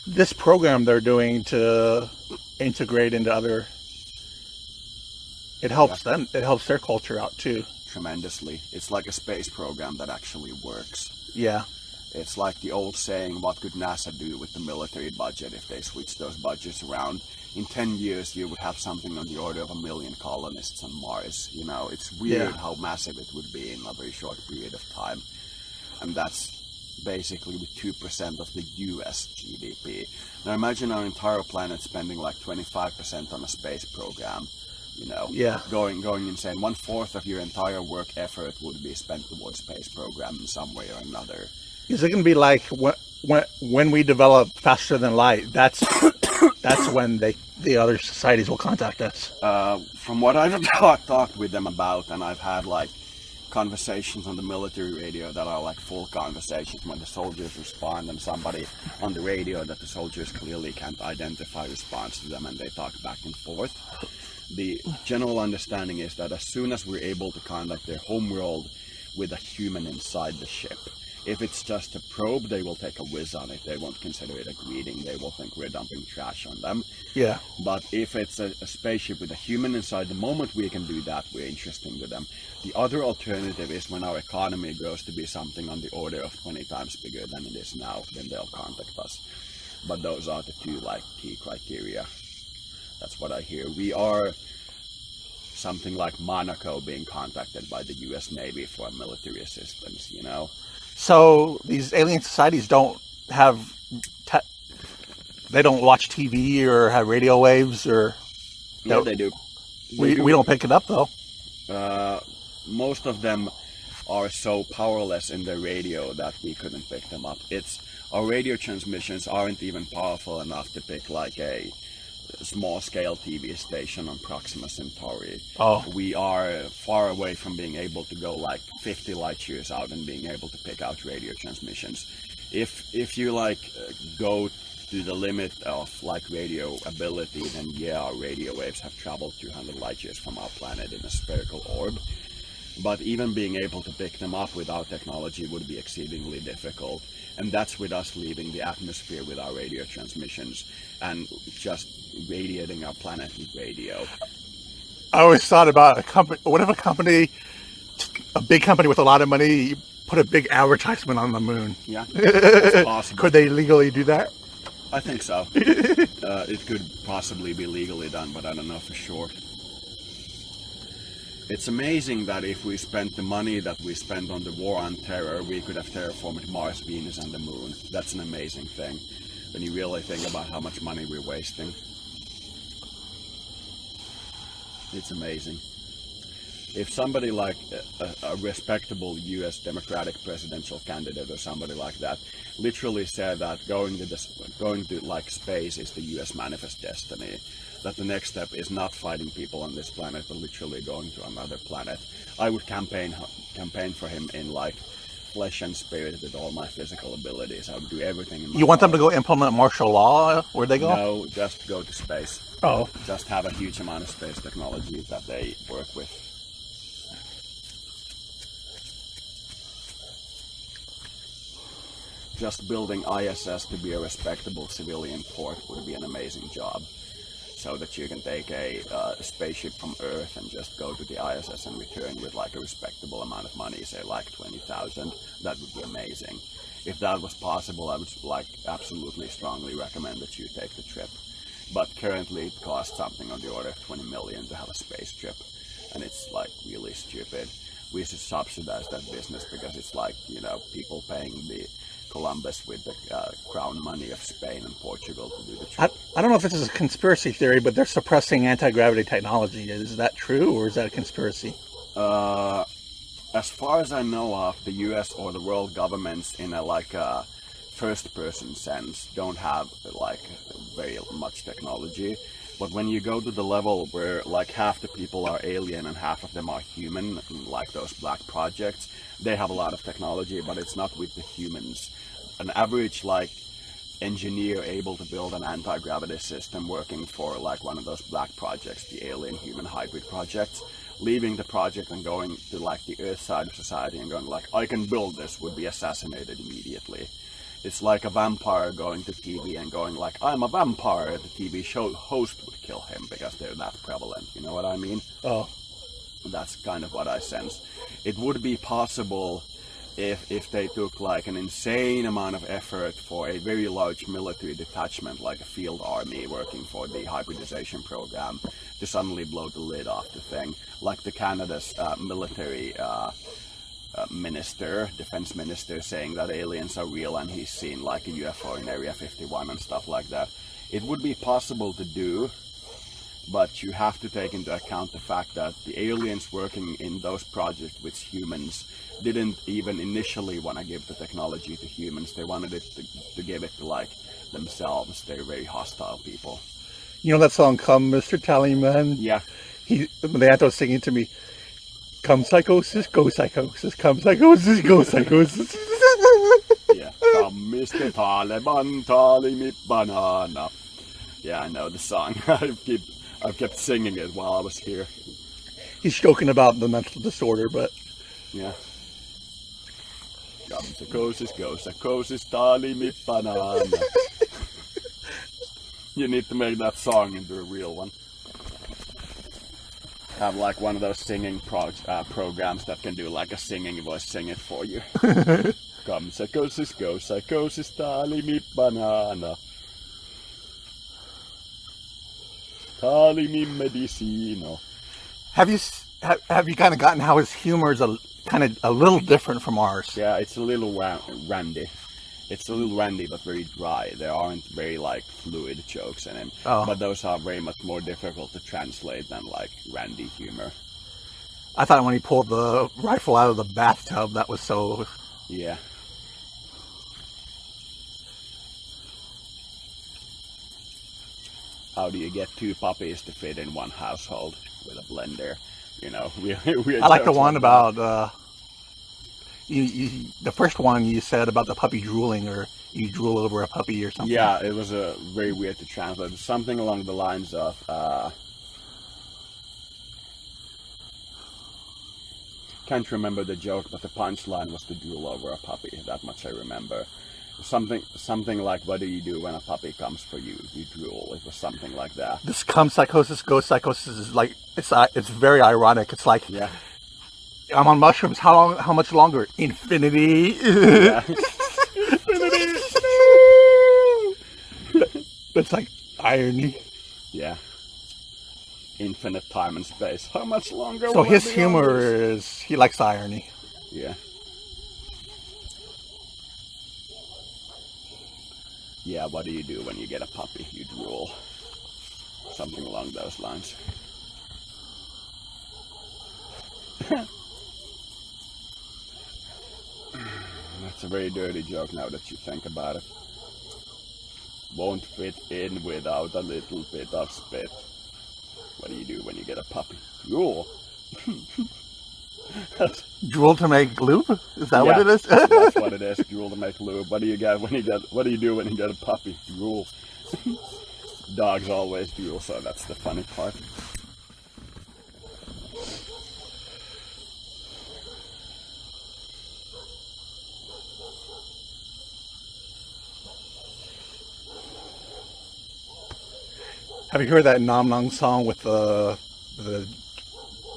this program they're doing to integrate into other, it helps them, it helps their culture out too? Tremendously. It's like a space program that actually works. Yeah. It's like the old saying, what could NASA do with the military budget if they switch those budgets around? In 10 years, you would have something on the order of 1 million colonists on Mars. You know, it's weird how massive it would be in a very short period of time. And that's basically with 2% of the US GDP. Now imagine our entire planet spending like 25% on a space program. You know, going insane. 1/4 of your entire work effort would be spent towards space program in some way or another. Is it going to be like when we develop faster than light? That's when the other societies will contact us. From what I've talked with them about, and I've had like conversations on the military radio that are like full conversations when the soldiers respond, and somebody on the radio that the soldiers clearly can't identify responds to them, and they talk back and forth. The general understanding is that as soon as we're able to contact their homeworld with a human inside the ship, if it's just a probe, they will take a whiz on it. They won't consider it a greeting. They will think we're dumping trash on them. Yeah. But if it's a spaceship with a human inside, the moment we can do that, we're interesting to them. The other alternative is when our economy grows to be something on the order of 20 times bigger than it is now, then they'll contact us. But those are the two like key criteria. That's what I hear. We are something like Monaco being contacted by the US Navy for military assistance, you know? So these alien societies don't have, they don't watch TV or have radio waves or... Yeah, they do. We don't pick it up though. Most of them are so powerless in their radio that we couldn't pick them up. Our radio transmissions aren't even powerful enough to pick like a small-scale TV station on Proxima Centauri. Oh. We are far away from being able to go like 50 light years out and being able to pick out radio transmissions. If you like go to the limit of like radio ability, then yeah, our radio waves have traveled 200 light years from our planet in a spherical orb. But even being able to pick them up without technology would be exceedingly difficult. And that's with us leaving the atmosphere with our radio transmissions and just radiating our planet with radio. I always thought about a company. What if a big company with a lot of money, put a big advertisement on the moon? Yeah, that's possible. Could they legally do that? I think so. It could possibly be legally done, but I don't know for sure. It's amazing that if we spent the money that we spent on the war on terror, we could have terraformed Mars, Venus, and the moon. That's an amazing thing when you really think about how much money we're wasting. It's amazing. If somebody like a respectable US Democratic presidential candidate or somebody like that literally said that going to like space is the US manifest destiny, that the next step is not fighting people on this planet but literally going to another planet, I would campaign for him in like flesh and spirit with all my physical abilities. I would do everything in my You want them to power. go implement martial law? Where'd they go? No, just go to space. Oh. Just have a huge amount of space technology that they work with. Just building ISS to be a respectable civilian port would be an amazing job. So that you can take a spaceship from Earth and just go to the ISS and return with like a respectable amount of money, say like 20,000. That would be amazing. If that was possible, I would like absolutely strongly recommend that you take the trip. But currently it costs something on the order of 20 million to have a space trip, and it's like really stupid. We should subsidize that business because it's like, you know, people paying the Columbus with the crown money of Spain and Portugal to do the trip. I don't know if this is a conspiracy theory, but they're suppressing anti-gravity technology. Is that true, or is that a conspiracy? As far as I know of, the US or the world governments in a like a first-person sense don't have like very much technology. But when you go to the level where like half the people are alien and half of them are human, like those black projects, they have a lot of technology, but it's not with the humans. An average like engineer able to build an anti-gravity system working for like one of those black projects, the alien human hybrid projects, leaving the project and going to like the Earth side of society and going like, I can build this, would be assassinated immediately. It's like a vampire going to TV and going like, I'm a vampire. The TV show host would kill him because they're that prevalent. You know what I mean? Oh. That's kind of what I sense. It would be possible if they took like an insane amount of effort for a very large military detachment, like a field army working for the hybridization program, to suddenly blow the lid off the thing. Like the Canada's military minister, defense minister, saying that aliens are real and he's seen like a UFO in Area 51 and stuff like that. It would be possible to do, but you have to take into account the fact that the aliens working in those projects with humans didn't even initially want to give the technology to humans. They wanted it to give it to like themselves. They're very hostile people. You know that song, Come Mr. Tallyman? Yeah. Leandro was singing to me, come psychosis, go psychosis, come psychosis, go psychosis. Yeah. Come Mr. Taliban, tally me banana. Yeah, I know the song. I've kept singing it while I was here. He's joking about the mental disorder, but yeah. Come psychosis, go psychosis, tally me banana. You need to make that song into a real one. Have like one of those singing programs that can do like a singing voice, sing it for you. Come psychosis, go psychosis, tally me banana. Tally me medicino. Have you kind of gotten how his humor is a little different from ours? Yeah, it's a little randy. It's a little randy but very dry. There aren't very like fluid jokes in him. Oh. But those are very much more difficult to translate than like randy humor. I thought when he pulled the rifle out of the bathtub, that was so... Yeah. How do you get two puppies to fit in one household with a blender? You know, I like the one about... the first one you said about the puppy drooling, or you drool over a puppy or something. Yeah, it was very weird to translate. Something along the lines of... can't remember the joke, but the punchline was to drool over a puppy. That much I remember. Something like, what do you do when a puppy comes for you? You drool. It was something like that. This come psychosis, go psychosis is like, it's very ironic. It's like, Yeah. I'm on mushrooms. How much longer? Infinity. Yeah. That's like irony. Yeah. Infinite time and space. How much longer? So will his I be on humor this? is, he likes irony. Yeah. Yeah, what do you do when you get a puppy? You drool. Something along those lines. That's a very dirty joke now that you think about it. Won't fit in without a little bit of spit. What do you do when you get a puppy? Drool. Drool to make lube? Is that what it is? That's what it is. Drool to make lube. What do you do when you get a puppy? Drool. Dogs always drool, so that's the funny part. Have you heard that Nom Nom song with the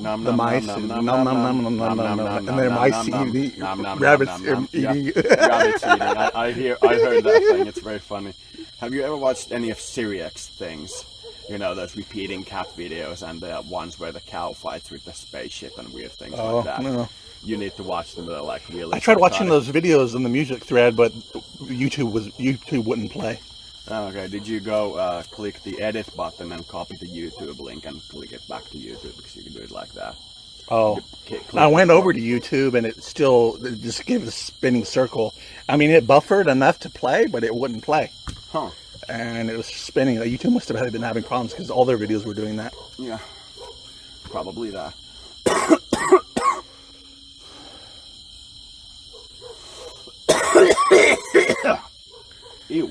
mice? Nom nom nom nom nom nom nom, and then mice eating rabbits eating. Rabbits eating. I heard that thing. It's very funny. Have you ever watched any of Syriac's things? You know, those repeating cat videos and the ones where the cow fights with the spaceship and weird things like that. No. You need to watch them. They're like really. I tried watching those videos in the music thread, but YouTube wouldn't play. Oh, okay, did you go click the edit button and copy the YouTube link and click it back to YouTube, because you can do it like that? Oh, I went over to YouTube and it just gave a spinning circle. I mean, it buffered enough to play, but it wouldn't play. Huh. And it was spinning. YouTube must have been having problems because all their videos were doing that. Yeah, probably that. Ew.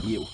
Ew.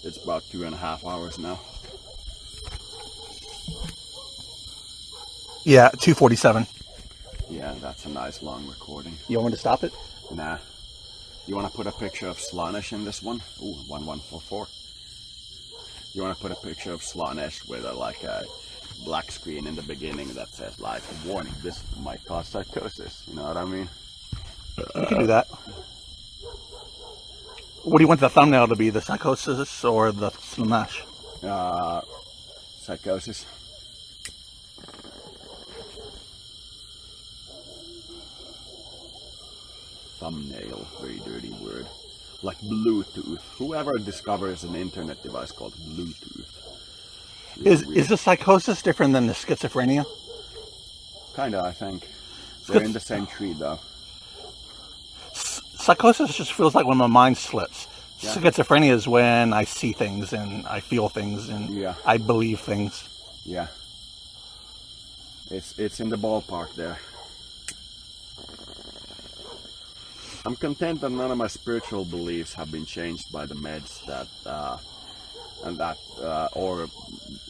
It's about 2.5 hours now. Yeah, 2:47. Yeah, that's a nice long recording. You want me to stop it? Nah. You want to put a picture of Slanesh in this one? Ooh, 1144. You want to put a picture of Slanesh with a black screen in the beginning that says like, warning, this might cause psychosis. You know what I mean? You can do that. What do you want the thumbnail to be? The psychosis or the Slanesh? Psychosis. Thumbnail, very dirty word. Like Bluetooth. Whoever discovers an internet device called Bluetooth. Is the psychosis different than the schizophrenia? Kinda, I think. They're in the same tree, though. Psychosis just feels like when my mind slips. Yeah. Schizophrenia is when I see things and I feel things and I believe things. Yeah. It's in the ballpark there. I'm content that none of my spiritual beliefs have been changed by the meds or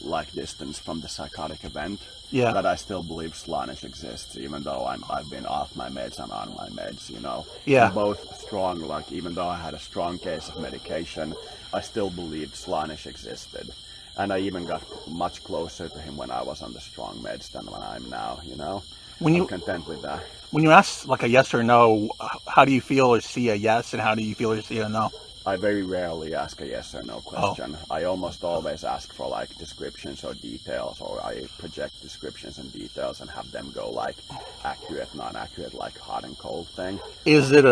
like distance from the psychotic event. Yeah. But I still believe Slanesh exists, even though I've been off my meds and on my meds, you know. Yeah. I'm both strong, like even though I had a strong case of medication, I still believed Slanesh existed. And I even got much closer to him when I was on the strong meds than when I'm now, you know. I'm content with that. When you ask like a yes or no, how do you feel or see a yes, and how do you feel or see a no? I very rarely ask a yes or no question. I almost always ask for like descriptions or details, or I project descriptions and details and have them go like accurate, non-accurate, like hot and cold thing. Is it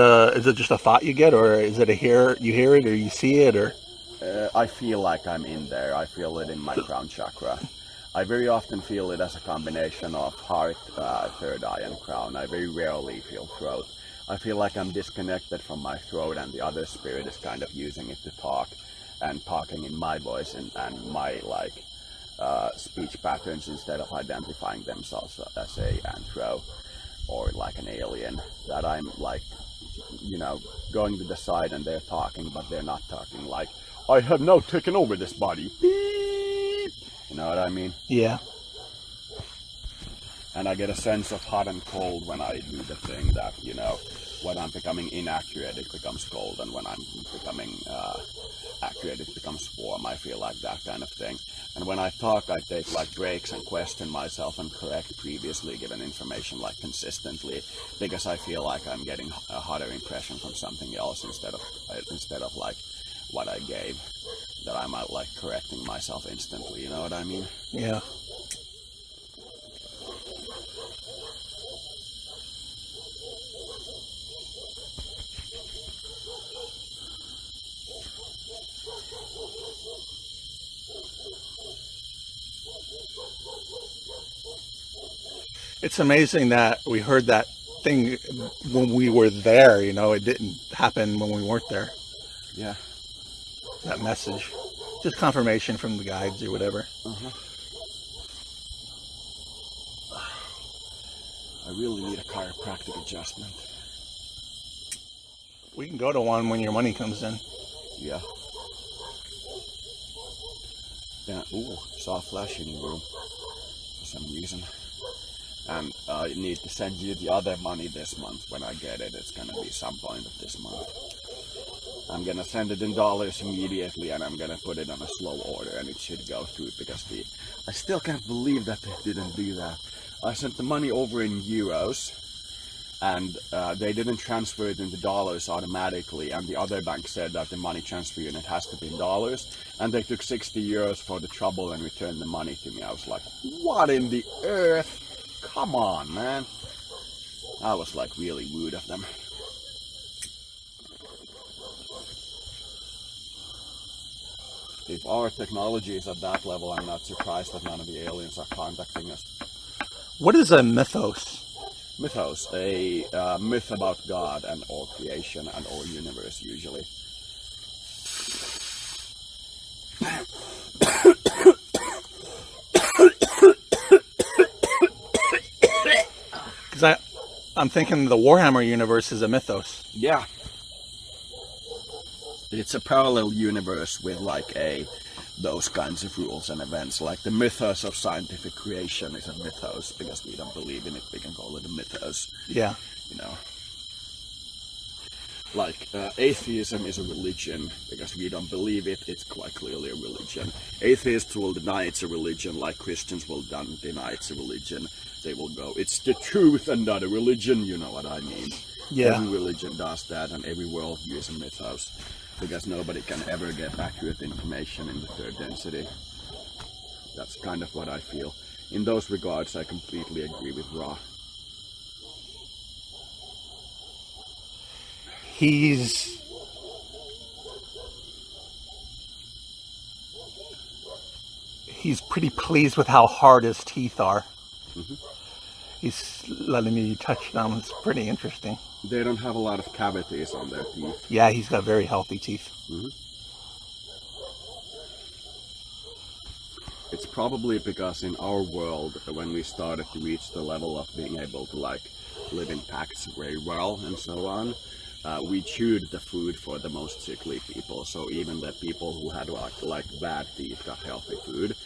just a thought you get, or is it you hear it or you see it, or? I feel like I'm in there. I feel it in my crown chakra. I very often feel it as a combination of heart, third eye, and crown. I very rarely feel throat. I feel like I'm disconnected from my throat, and the other spirit is kind of using it to talk and talking in my voice and my like speech patterns instead of identifying themselves as a anthro or like an alien. That I'm like, you know, going to the side and they're talking, but they're not talking like, I have now taken over this body. Beep. You know what I mean? Yeah. And I get a sense of hot and cold when I do the thing that, you know, when I'm becoming inaccurate, it becomes cold, and when I'm becoming accurate, it becomes warm. I feel like that kind of thing. And when I talk, I take like breaks and question myself and correct previously given information like consistently, because I feel like I'm getting a hotter impression from something else instead of like what I gave. That I'm like correcting myself instantly. You know what I mean? Yeah. It's amazing that we heard that thing when we were there, you know, it didn't happen when we weren't there. Yeah. That message. Just confirmation from the guides or whatever. I really need a chiropractic adjustment. We can go to one when your money comes in. Yeah. Yeah. Ooh, saw a flash in your room for some reason. And I need to send you the other money this month when I get it. It's gonna be some point of this month. I'm gonna send it in dollars immediately, and I'm gonna put it on a slow order, and it should go through because I still can't believe that they didn't do that. I sent the money over in euros, and they didn't transfer it into dollars automatically, and the other bank said that the money transfer unit has to be in dollars, and they took 60 euros for the trouble and returned the money to me. I was like, what in the earth? Come on, man. I was like really rude of them. If our technology is at that level, I'm not surprised that none of the aliens are contacting us. What is a mythos? Mythos, a myth about God and all creation and all universe, usually. Because I'm thinking the Warhammer universe is a mythos. Yeah. It's a parallel universe with like those kinds of rules and events. Like the mythos of scientific creation is a mythos because we don't believe in it. We can call it a mythos. Yeah. You know. Like atheism is a religion because we don't believe it. It's quite clearly a religion. Atheists will deny it's a religion, like Christians will deny it's a religion. They will go, it's the truth and not a religion. You know what I mean? Yeah. Every religion does that, and every worldview is a mythos because nobody can ever get accurate information in the third density. That's kind of what I feel. In those regards, I completely agree with Ra. He's pretty pleased with how hard his teeth are. Mm-hmm. He's letting me touch them. It's pretty interesting. They don't have a lot of cavities on their teeth. Yeah, he's got very healthy teeth. Mm-hmm. It's probably because in our world, when we started to reach the level of being able to like live in packs very well and so on, we chewed the food for the most sickly people. So even the people who had like bad teeth got healthy food.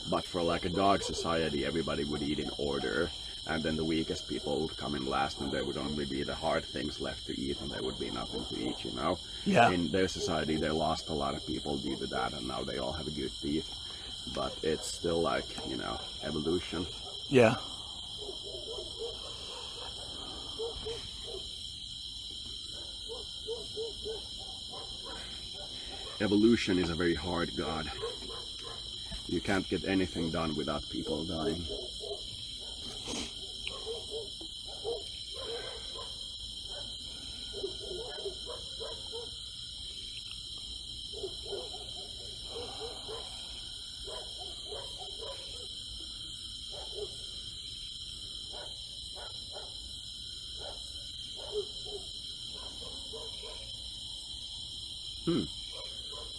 But for like a dog society, everybody would eat in order. And then the weakest people would come in last, and there would only be the hard things left to eat, and there would be nothing to eat, you know? Yeah. In their society, they lost a lot of people due to that, and now they all have good teeth. But it's still like, you know, evolution. Yeah. evolution is a very hard god. You can't get anything done without people dying.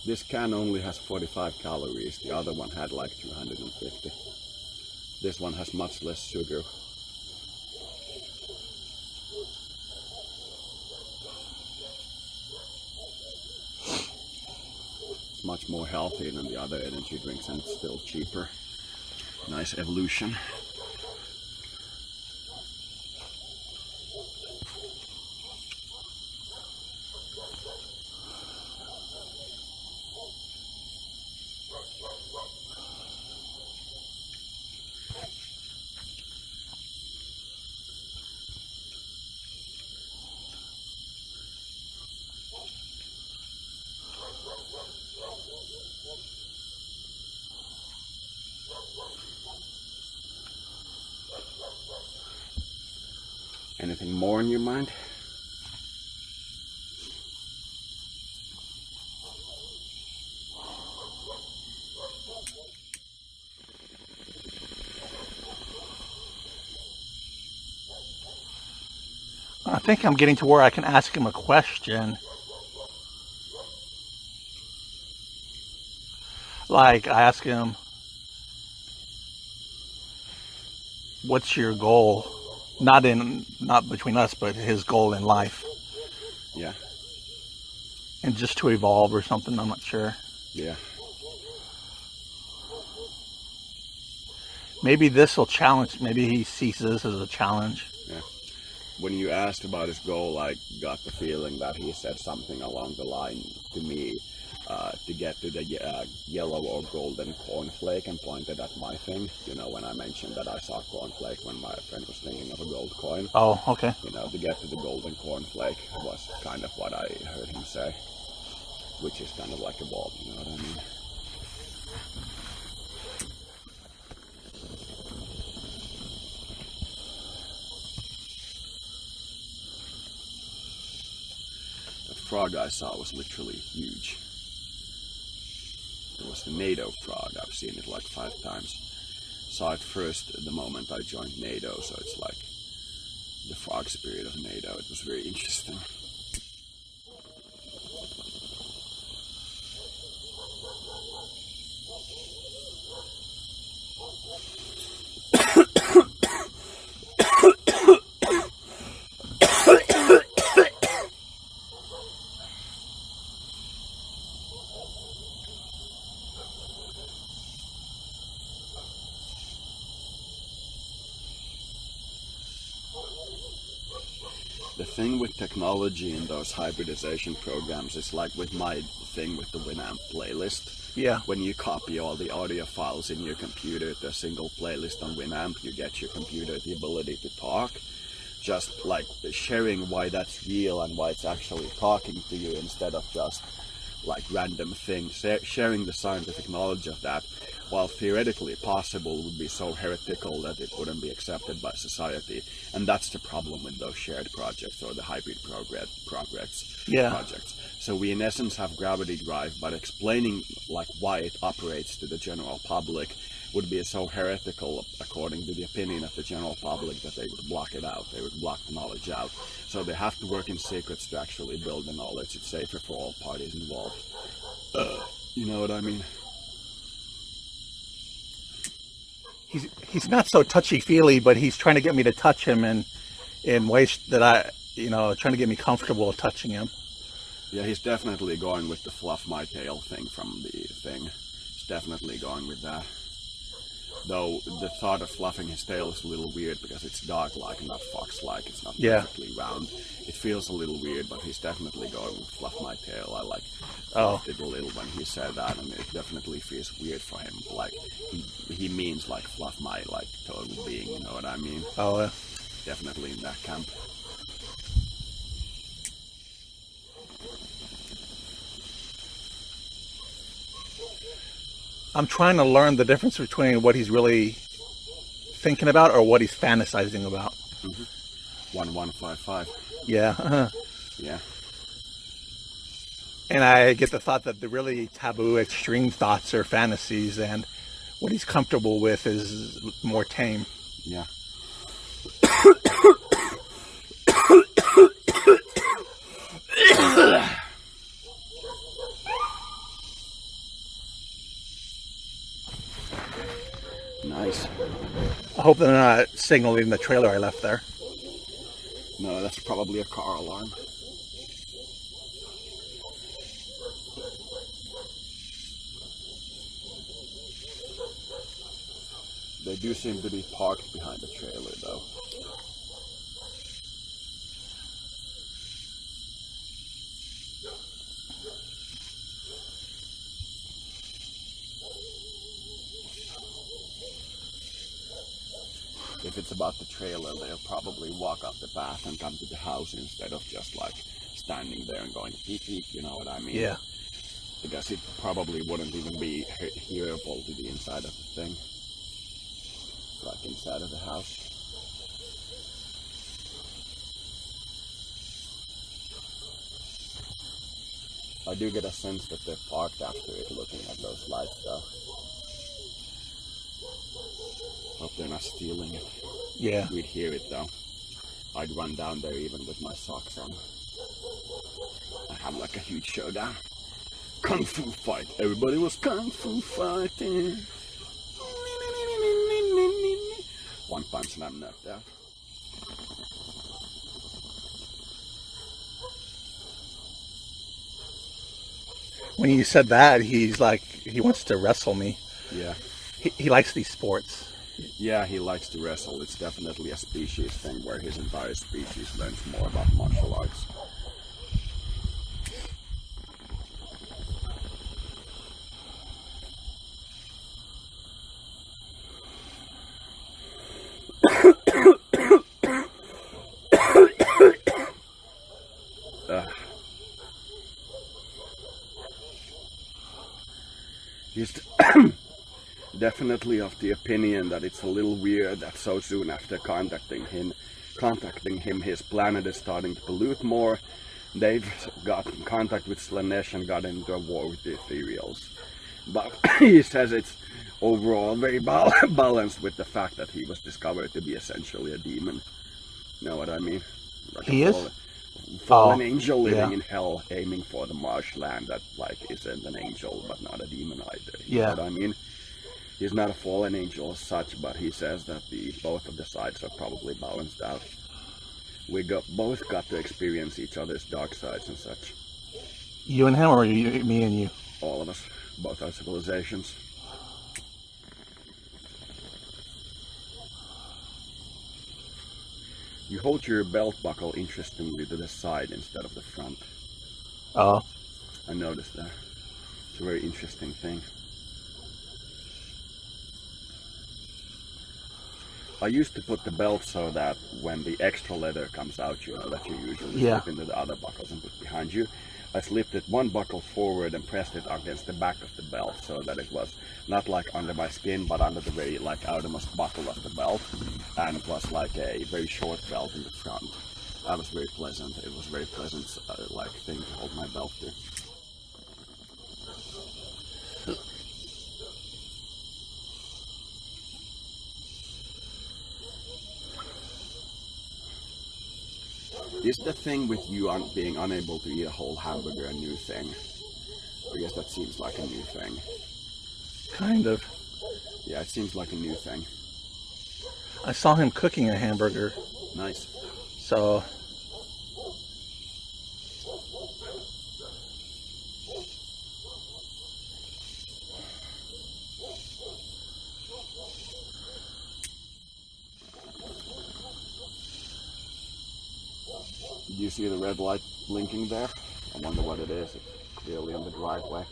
This can only has 45 calories, the other one had like 250. This one has much less sugar. Much more healthy than the other energy drinks, and it's still cheaper. Nice evolution. Anything more in your mind? I think I'm getting to where I can ask him a question. Like, I ask him, what's your goal? Not between us, but his goal in life. Yeah. And just to evolve or something, I'm not sure. Yeah. Maybe this will challenge, maybe he sees this as a challenge. Yeah. When you asked about his goal, I got the feeling that he said something along the line to me to get to the yellow or golden cornflake, and pointed at my thing. You know, when I mentioned that I saw cornflake when my friend was thinking of a gold coin. Oh, okay. You know, to get to the golden cornflake was kind of what I heard him say, which is kind of like a ball, you know what I mean? The frog I saw was literally huge. It was the NATO frog. I've seen it like 5 times. Saw it first the moment I joined NATO, so it's like the frog spirit of NATO. It was very interesting. The thing with technology in those hybridization programs is like with my thing with the Winamp playlist. Yeah. When you copy all the audio files in your computer to a single playlist on Winamp, you get your computer the ability to talk. Just like sharing why that's real and why it's actually talking to you instead of just like random things. Sharing the scientific knowledge of that, while theoretically possible, would be so heretical that it wouldn't be accepted by society. And that's the problem with those shared projects or the hybrid projects. So we in essence have gravity drive, but explaining like why it operates to the general public would be so heretical according to the opinion of the general public that they would block it out. They would block the knowledge out. So they have to work in secrets to actually build the knowledge. It's safer for all parties involved. You know what I mean? He's not so touchy-feely, but he's trying to get me to touch him in ways that trying to get me comfortable touching him. Yeah, he's definitely going with the fluff my tail thing from the thing. He's definitely going with that. Though the thought of fluffing his tail is a little weird because it's dog-like and not fox-like. It's not perfectly round. It feels a little weird, but he's definitely going with fluff my tail. I like fluffed it a little when he said that, and it definitely feels weird for him. Like he means like fluff my like total being. You know what I mean? Oh, yeah. Definitely in that camp. I'm trying to learn the difference between what he's really thinking about or what he's fantasizing about. 1155. Yeah. Yeah. And I get the thought that the really taboo, extreme thoughts are fantasies, and what he's comfortable with is more tame. Yeah. Nice. I hope they're not signaling the trailer I left there. No, that's probably a car alarm. They do seem to be parked behind the trailer, though. If it's about the trailer, they'll probably walk up the path and come to the house instead of just like standing there and going peek peek, you know what I mean? Yeah. Because it probably wouldn't even be hearable to the inside of the thing. Like inside of the house. I do get a sense that they're parked after it looking at those lights though. Hope they're not stealing it. Yeah. We'd hear it though. I'd run down there even with my socks on. I have like a huge showdown. Kung Fu fight. Everybody was Kung Fu fighting. One punch and I'm knocked out. When you said that, he's like, he wants to wrestle me. Yeah. He likes these sports. Yeah, he likes to wrestle. It's definitely a species thing where his entire species learns more about martial arts. He's definitely of the opinion that it's a little weird that so soon after contacting him, his planet is starting to pollute more. They've got in contact with Slanesh and got into a war with the ethereals. But he says it's overall very balanced with the fact that he was discovered to be essentially a demon. You know what I mean? Like he is? Fallen angel living in hell, aiming for the marshland that like isn't an angel but not a demon either. You know what I mean? He's not a fallen angel as such, but he says that both of the sides are probably balanced out. We both got to experience each other's dark sides and such. You and him, or me and you? All of us, both our civilizations. You hold your belt buckle interestingly to the side instead of the front. Oh. I noticed that. It's a very interesting thing. I used to put the belt so that when the extra leather comes out, you know, that you usually slip into the other buckles and put behind you. I slipped it one buckle forward and pressed it against the back of the belt so that it was not like under my skin, but under the very like outermost buckle of the belt, and it was like a very short belt in the front. That was very pleasant. It was a very pleasant like thing to hold my belt to. Is the thing with you being unable to eat a whole hamburger a new thing? I guess that seems like a new thing. Kind of. Yeah, it seems like a new thing. I saw him cooking a hamburger. Nice. So... Do you see the red light blinking there? I wonder what it is. It's clearly on the driveway.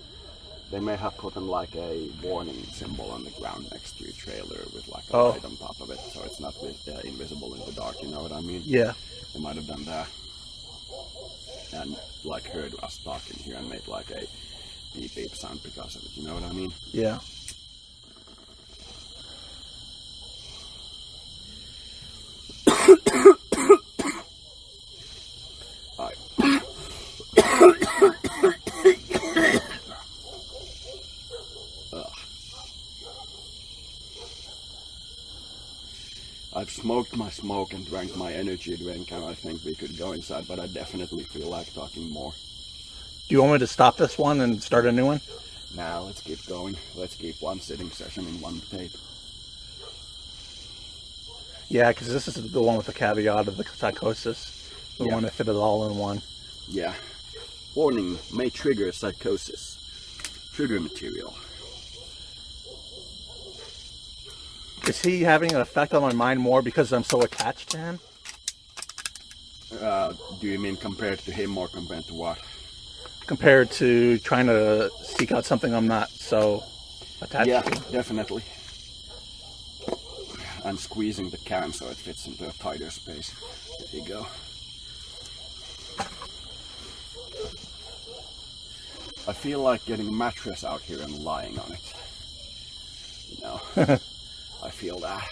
They may have put in like a warning symbol on the ground next to your trailer with like a light on top of it, so it's not invisible in the dark, you know what I mean? Yeah. They might have done that. And like heard us talking here and made like a beep beep sound because of it, you know what I mean? Yeah. smoked my smoke and drank my energy drink, and I think we could go inside, but I definitely feel like talking more. Do you want me to stop this one and start a new one? Now let's keep going. Let's keep one sitting session in one tape. Yeah, because this is the one with the caveat of the psychosis. We want to fit it all in one. Yeah. Warning, may trigger psychosis. Trigger material. Is he having an effect on my mind more because I'm so attached to him? Do you mean compared to him or compared to what? Compared to trying to seek out something I'm not so attached to? Yeah, definitely. I'm squeezing the can so it fits into a tighter space. There you go. I feel like getting a mattress out here and lying on it. You know, I feel that.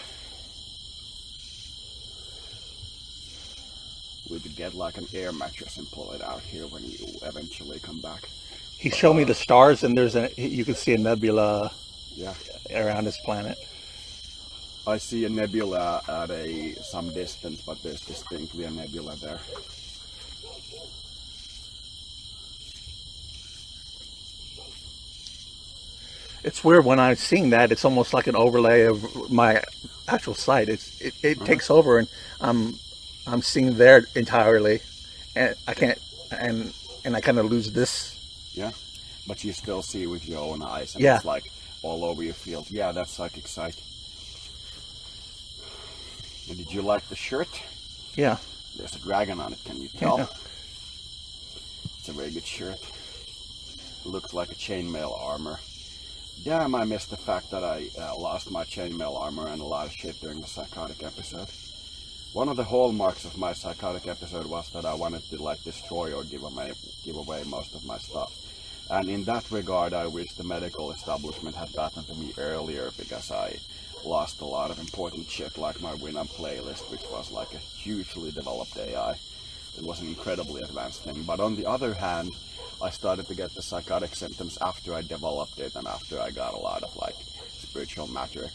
We'd get like an air mattress and pull it out here when you eventually come back. He showed me the stars, and you can see a nebula around his planet. I see a nebula at some distance, but there's distinctly a nebula there. It's weird when I'm seeing that. It's almost like an overlay of my actual sight. It takes over, and I'm seeing there entirely, and I can't, and I kind of lose this. Yeah, but you still see with your own eyes, and Yeah. it's like all over your field. Yeah, that's psychic sight. And did you like the shirt? Yeah. There's a dragon on it. Can you tell? Yeah. It's a very good shirt. It looks like a chainmail armor. Damn, I missed the fact that I lost my chainmail armor and a lot of shit during the psychotic episode. One of the hallmarks of my psychotic episode was that I wanted to like destroy or give away most of my stuff. And in that regard, I wish the medical establishment had gotten to me earlier, because I lost a lot of important shit, like my Winamp playlist, which was like a hugely developed AI. It was an incredibly advanced thing. But on the other hand, I started to get the psychotic symptoms after I developed it, and after I got a lot of like spiritual matter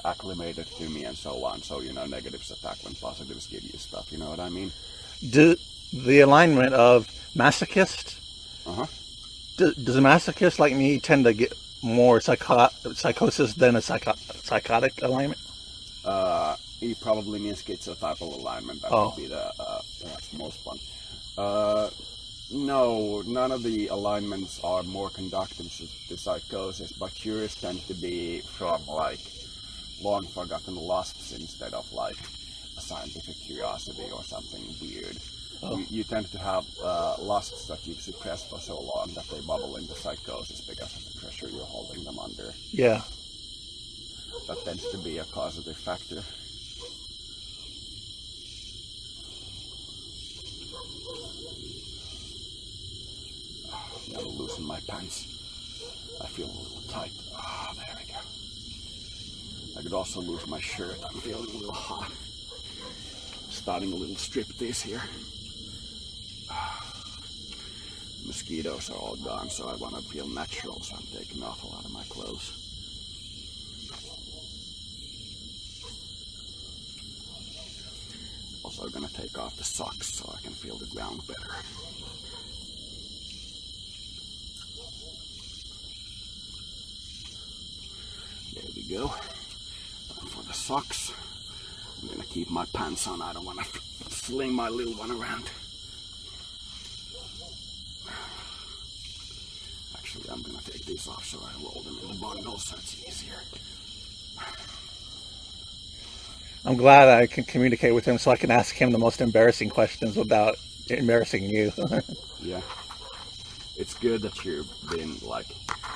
acclimated to me and so on. So, you know, negatives attack when positives give you stuff, you know what I mean? The alignment of masochist, does a masochist like me tend to get more psychosis than a psychotic alignment? He probably means schizotypal alignment. That would be the perhaps most fun. No, none of the alignments are more conductive to psychosis, but yours tend to be from like long forgotten lusts instead of like a scientific curiosity or something weird. You tend to have lusts that you've suppressed for so long that they bubble into psychosis because of the pressure you're holding them under. Yeah. That tends to be a causative factor. I'm gonna loosen my pants. I feel a little tight. There we go. I could also lose my shirt. I'm feeling a little hot. Starting a little striptease here. Mosquitoes are all gone, so I want to feel natural, so I'm taking off a lot of my clothes. Also gonna take off the socks so I can feel the ground better. There we go. And for the socks, I'm gonna keep my pants on. I don't want to sling my little one around. Actually, I'm gonna take these off so I roll them in the bundle so it's easier. I'm glad I can communicate with him so I can ask him the most embarrassing questions without embarrassing you. Yeah. It's good that you've been like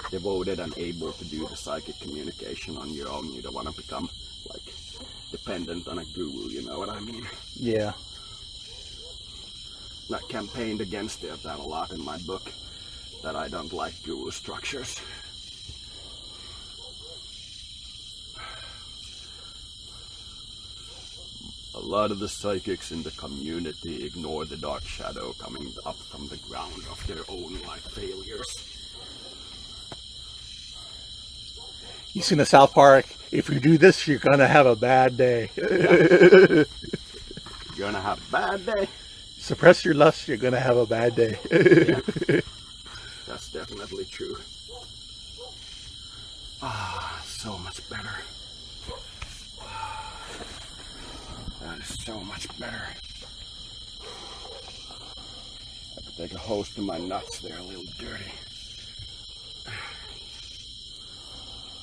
devoted and able to do the psychic communication on your own. You don't want to become like dependent on a guru, you know what I mean? Yeah. I campaigned against that a lot in my book, that I don't like guru structures. A lot of the psychics in the community ignore the dark shadow coming up from the ground of their own like failures. You seen the South Park if you do this, you're gonna have a bad day. You're gonna have a bad day. Suppress your lust, you're gonna have a bad day. Yeah. That's definitely true. So much better. That is so much better. I could take a hose to my nuts, they're a little dirty.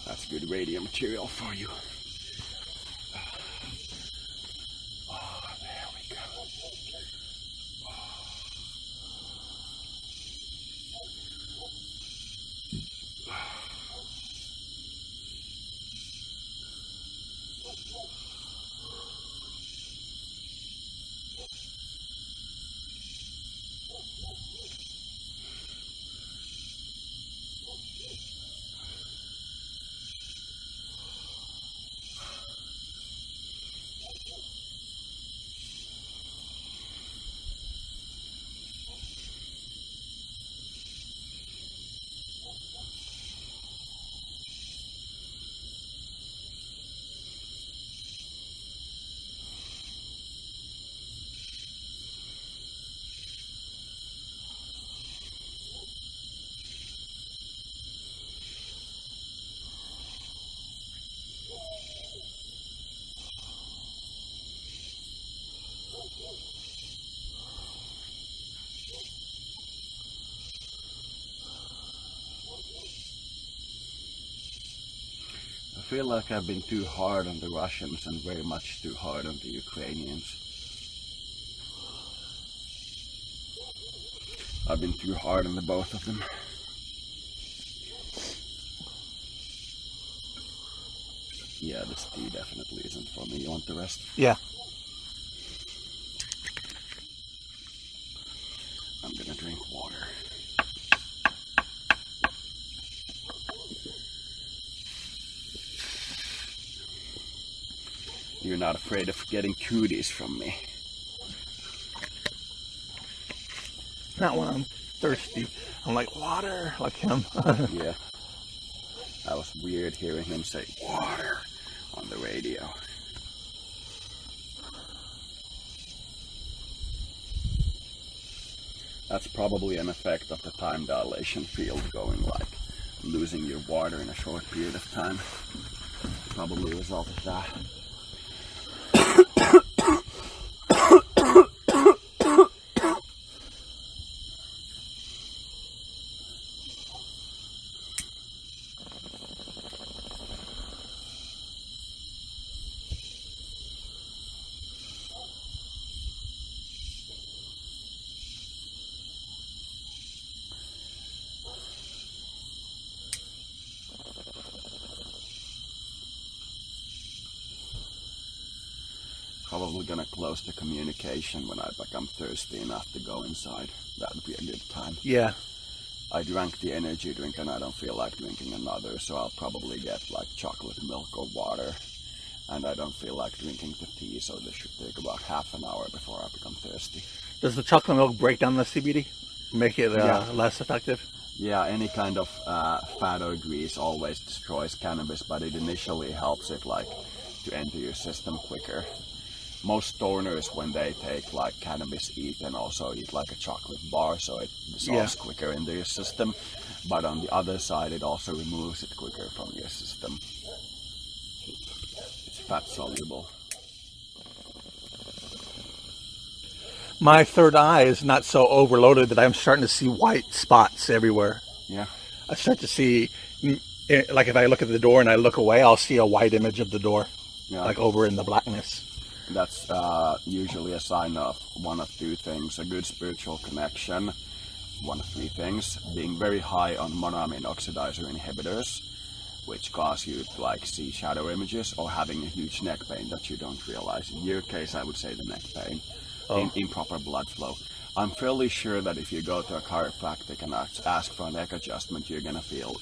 That's good radio material for you. Oh, there we go. I feel like I've been too hard on the Russians and very much too hard on the Ukrainians. I've been too hard on the both of them. Yeah, this tea definitely isn't for me. You want the rest? Yeah. I'm gonna drink water. You're not afraid of getting cooties from me. Not when I'm thirsty. I'm like, water, like him. Yeah. That was weird hearing him say water on the radio. That's probably an effect of the time dilation field going, like losing your water in a short period of time. Probably a result of that. Probably gonna close the communication when I become thirsty enough to go inside. That would be a good time. Yeah. I drank the energy drink and I don't feel like drinking another, so I'll probably get like chocolate milk or water. And I don't feel like drinking the tea, so this should take about half an hour before I become thirsty. Does the chocolate milk break down the CBD? Make it Yeah. less effective? Yeah, any kind of fat or grease always destroys cannabis, but it initially helps it like to enter your system quicker. Most stoners, when they take like cannabis, eat and also eat like a chocolate bar, so it dissolves quicker into your system. But on the other side, it also removes it quicker from your system. It's fat soluble. My third eye is not so overloaded that I'm starting to see white spots everywhere. Yeah. I start to see, like if I look at the door and I look away, I'll see a white image of the door, Yeah. like over in the blackness. That's usually a sign of one of two things: a good spiritual connection, one of three things, being very high on monoamine oxidizer inhibitors, which cause you to like see shadow images, or having a huge neck pain that you don't realize. In your case, I would say the neck pain. Improper blood flow. I'm fairly sure that if you go to a chiropractic and ask for a neck adjustment, you're gonna feel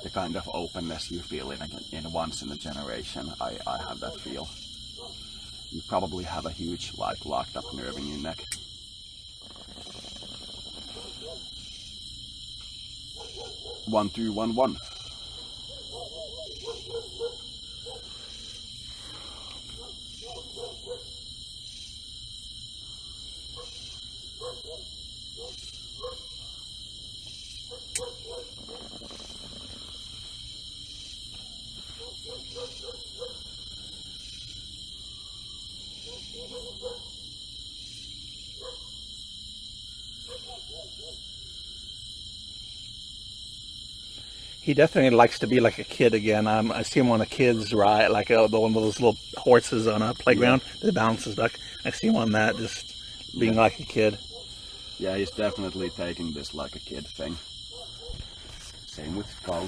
the kind of openness you feel in once in a generation. I have that feel. You probably have a huge like locked up nerve in your neck. One, two, 1, 1. He definitely likes to be like a kid again. I see him on a kid's ride, like one of those little horses on a playground that bounces back. I see him on that, just being like a kid. Yeah, he's definitely taking this like a kid thing. Same with Skull.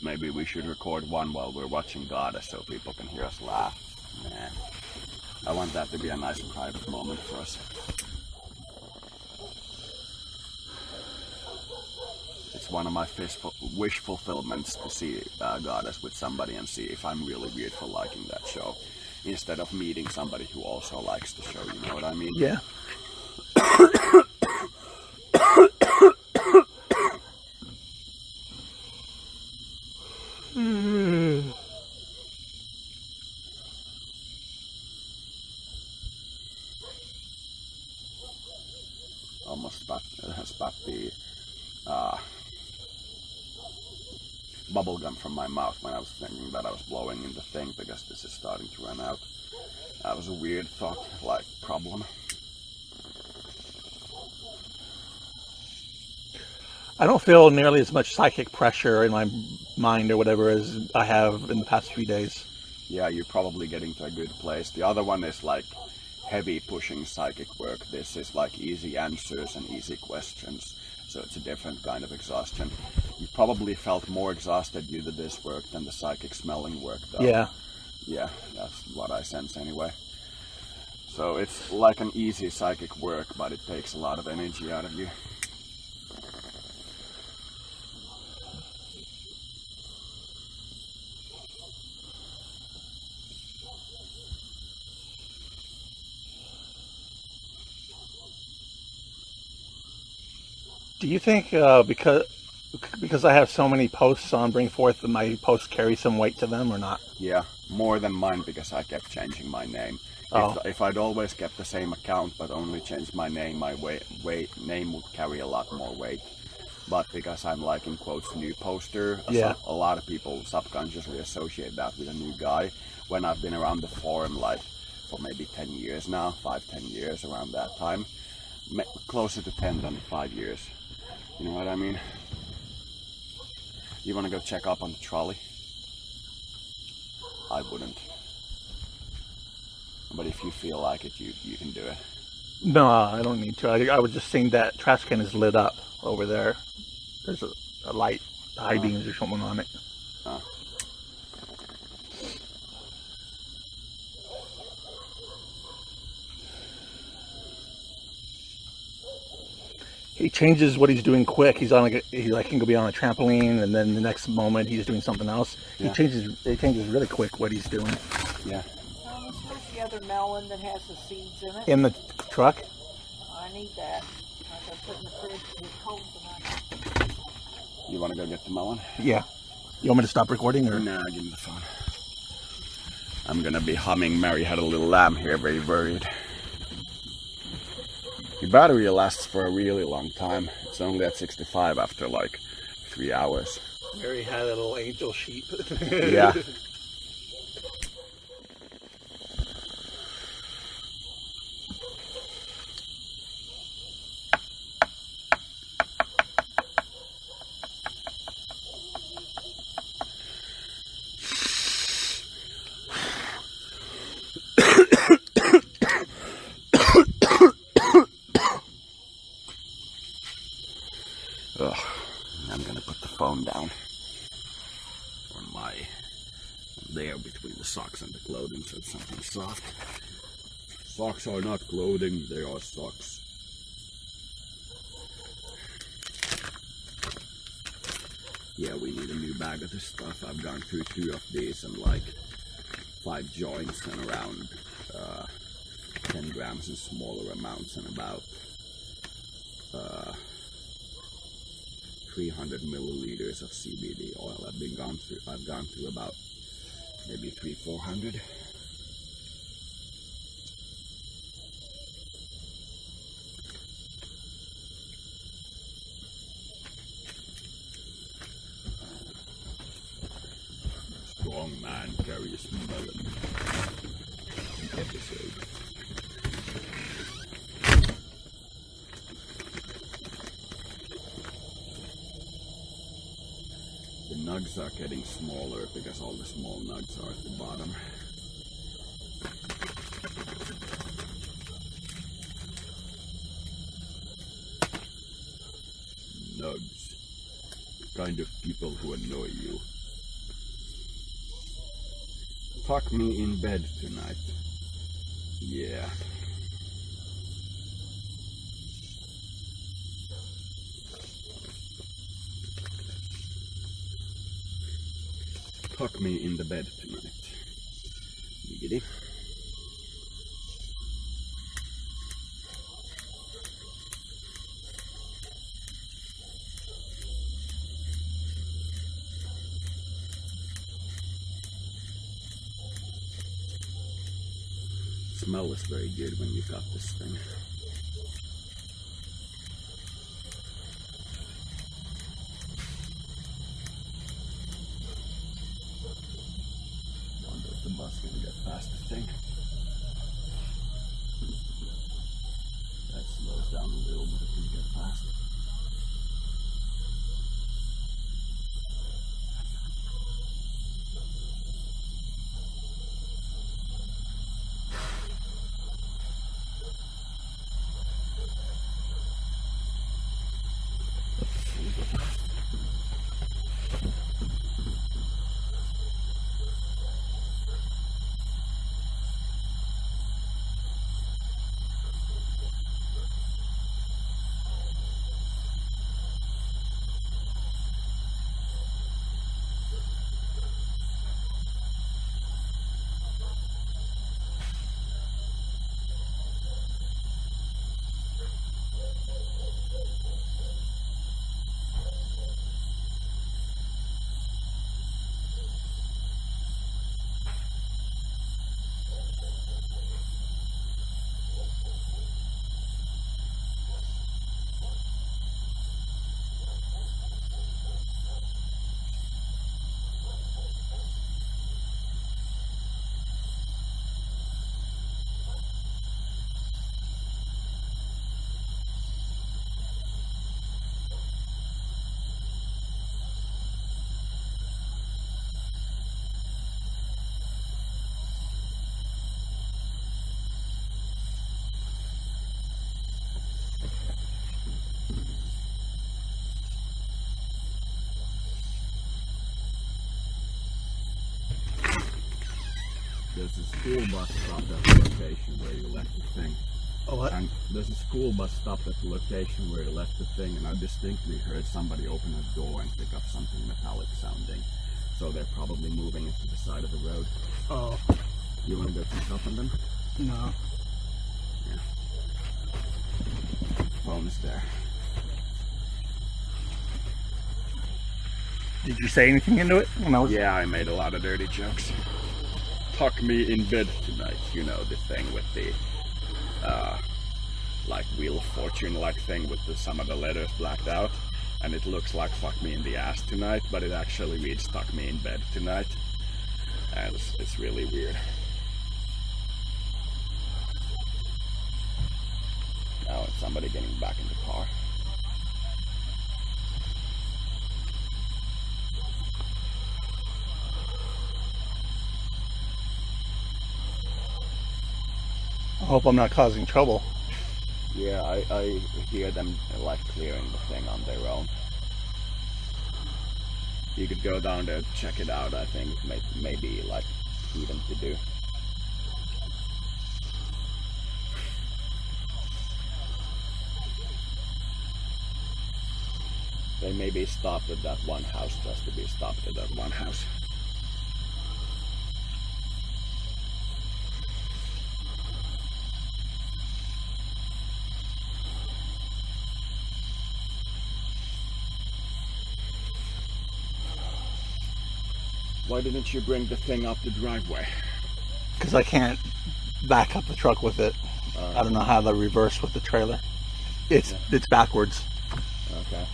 Maybe we should record one while we're watching Goddess so people can hear us laugh. Nah. I want that to be a nice private moment for us. It's one of my wish fulfillments to see Goddess with somebody and see if I'm really weird for liking that show. Instead of meeting somebody who also likes the show, you know what I mean? Yeah. Almost spat the bubble gum from my mouth when I was thinking that I was blowing in the thing because this is starting to run out. That was a weird thought, like problem. I don't feel nearly as much psychic pressure in my mind or whatever as I have in the past few days. Yeah, you're probably getting to a good place. The other one is like heavy pushing psychic work. This is like easy answers and easy questions. So it's a different kind of exhaustion. You probably felt more exhausted due to this work than the psychic smelling work though. Yeah. Yeah, that's what I sense anyway. So it's like an easy psychic work, but it takes a lot of energy out of you. Do you think because I have so many posts on Bring Forth, that my posts carry some weight to them or not? Yeah, more than mine because I kept changing my name. Oh. If I'd always kept the same account but only changed my name, my name would carry a lot more weight. But because I'm like in quotes new poster, a lot of people subconsciously associate that with a new guy. When I've been around the forum like for maybe 10 years now, 5-10 years around that time, closer to 10 than 5 years. You know what I mean? You want to go check up on the trolley? I wouldn't. But if you feel like it, you can do it. No, I don't need to. I was just seeing that trash can is lit up over there. There's a light, high beams or something on it. He changes what he's doing quick. He can go be on a trampoline, and then the next moment he's doing something else. Yeah. He changes really quick what he's doing. Yeah. Where's the other melon that has the seeds in it? In the truck. I need that. I gotta put in the fridge. It's cold tonight. You want to go get the melon? Yeah. You want me to stop recording or? Nah, give me the phone. I'm gonna be humming "Mary Had a Little Lamb" here, very worried. The battery lasts for a really long time. It's only at 65 after like 3 hours. Mary had a little angel sheep. Yeah. Ugh, I'm gonna put the phone down on my there between the socks and the clothing, so it's something soft. Socks are not clothing, they are socks. Yeah, we need a new bag of this stuff. I've gone through 2 of these and like 5 joints and around 10 grams in smaller amounts and about 300 milliliters of CBD oil. I've gone through about maybe 300-400. Strong man carries melon. Episode. The nugs are getting smaller because all the small nugs are at the bottom. Nugs. Kind of people who annoy you. Tuck me in bed tonight. Yeah. Tuck me in the bed tonight. Giggity. Smell is very good when you got this thing. Wonder if the bus can get past the thing. That slows down a little bit if we get past it. There's a school bus stop at the location where you left the thing. Oh, what? And there's a school bus stop at the location where you left the thing, and I distinctly heard somebody open a door and pick up something metallic sounding. So they're probably moving it to the side of the road. Oh. You want to go check up on them? No. Yeah. Phone is there. Did you say anything into it when I was? Yeah, I made a lot of dirty jokes. Tuck me in bed tonight. You know, the thing with the like Wheel of Fortune like thing with some of the letters blacked out, and it looks like fuck me in the ass tonight, but it actually reads tuck me in bed tonight, and it's really weird. Now it's somebody getting back in the car. I hope I'm not causing trouble. Yeah, I hear them like clearing the thing on their own. You could go down there to check it out. I think maybe like even to do. They maybe stopped at that one house just to be stopped at that one house. Why didn't you bring the thing up the driveway? Because I can't back up the truck with it. I don't know how to reverse with the trailer. It's backwards. Okay.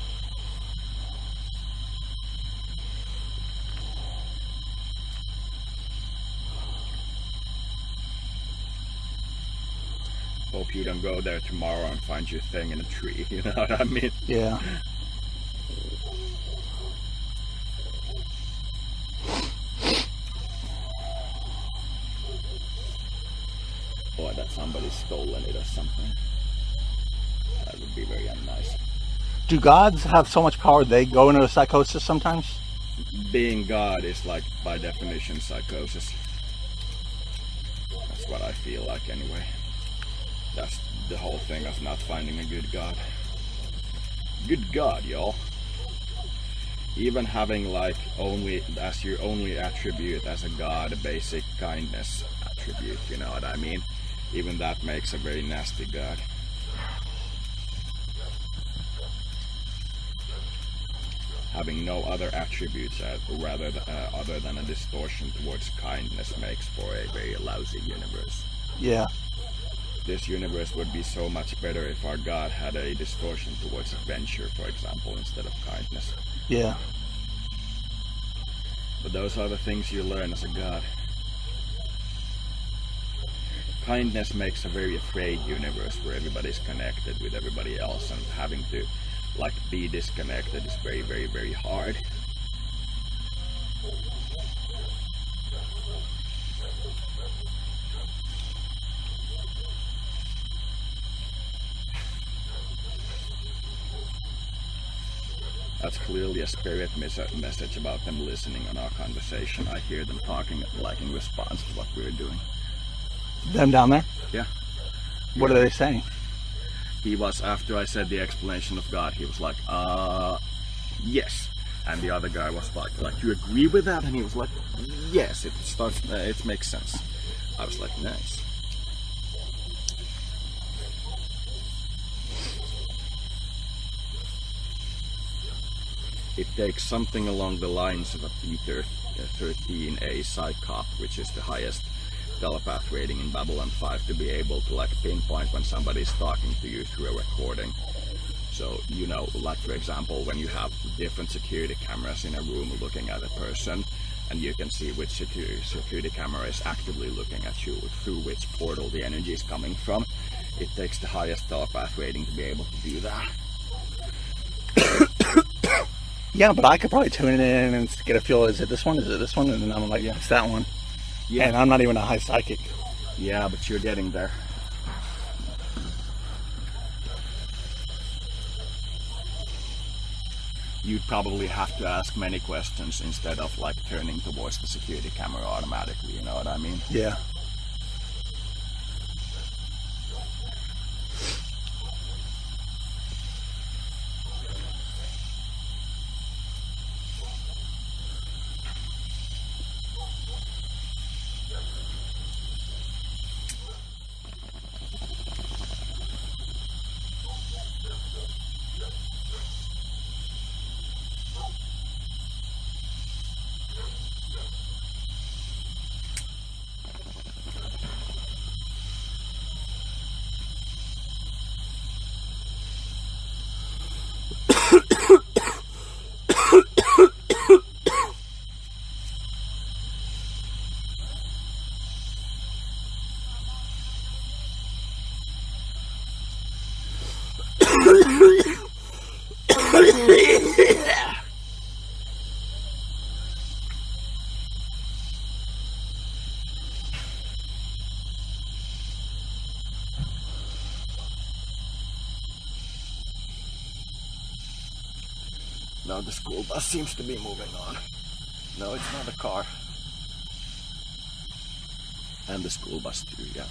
Hope you don't go there tomorrow and find your thing in a tree, you know what I mean? Yeah. Or that somebody's stolen it or something. That would be very unnice. Do gods have so much power they go into psychosis sometimes? Being God is like, by definition, psychosis. That's what I feel like anyway. That's the whole thing of not finding a good God. Good God, y'all. Even having like only as your only attribute as a God, a basic kindness attribute, you know what I mean? Even that makes a very nasty God. Having no other attributes other than a distortion towards kindness makes for a very lousy universe. Yeah. This universe would be so much better if our God had a distortion towards adventure, for example, instead of kindness. Yeah. But those are the things you learn as a God. Kindness makes a very afraid universe where everybody's connected with everybody else, and having to like be disconnected is very, very, very hard. That's clearly a spirit message about them listening on our conversation. I hear them talking like in response to what we're doing. Them down there? Yeah. What are they saying? He was, after I said the explanation of God, he was like, yes. And the other guy was like, you agree with that? And he was like, yes, it makes sense. I was like, nice. It takes something along the lines of a Peter 13A psychop, which is the highest telepath rating in Babylon 5, to be able to like pinpoint when somebody's talking to you through a recording. So, you know, like for example, when you have different security cameras in a room looking at a person, and you can see which security camera is actively looking at you, through which portal the energy is coming from, it takes the highest telepath rating to be able to do that. Yeah, but I could probably tune it in and get a feel, is it this one? Is it this one? And then I'm like, yeah, it's that one. Yeah. And I'm not even a high psychic. Yeah, but you're getting there. You'd probably have to ask many questions instead of like turning towards the security camera automatically, you know what I mean? Yeah. Now the school bus seems to be moving on. No, it's not a car. And the school bus too, yeah.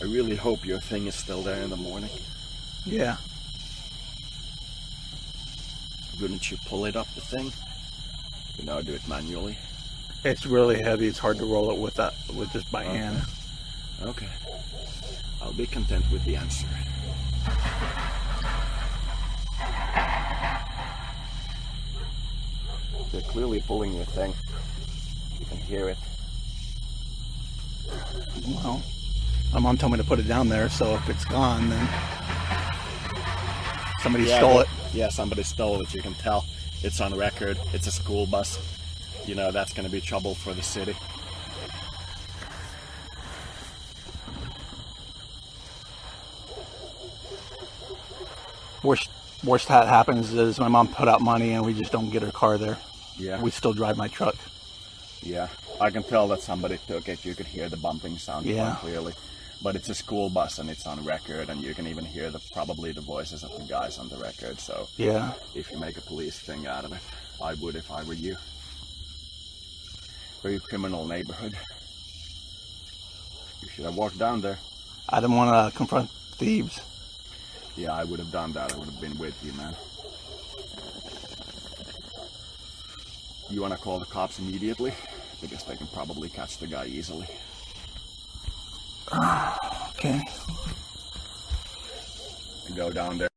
I really hope your thing is still there in the morning. Yeah. Wouldn't you pull it up the thing? You know, do it manually. It's really heavy. It's hard to roll it with just by hand. Okay. I'll be content with the answer. They're clearly pulling your thing. You can hear it. Well, my mom told me to put it down there, so if it's gone, then somebody stole it. Yeah, somebody stole it. You can tell. It's on record. It's a school bus. You know, that's going to be trouble for the city. Worst that happens is my mom put out money and we just don't get her car there. Yeah. We still drive my truck. Yeah. I can tell that somebody took it. You could hear the bumping sound quite clearly. But it's a school bus and it's on record, and you can even hear probably the voices of the guys on the record. So yeah, if you make a police thing out of it, I would if I were you. Very criminal neighborhood. You should have walked down there. I didn't want to confront thieves. Yeah, I would have done that. I would have been with you, man. You want to call the cops immediately? Because they can probably catch the guy easily. Okay. Go down there.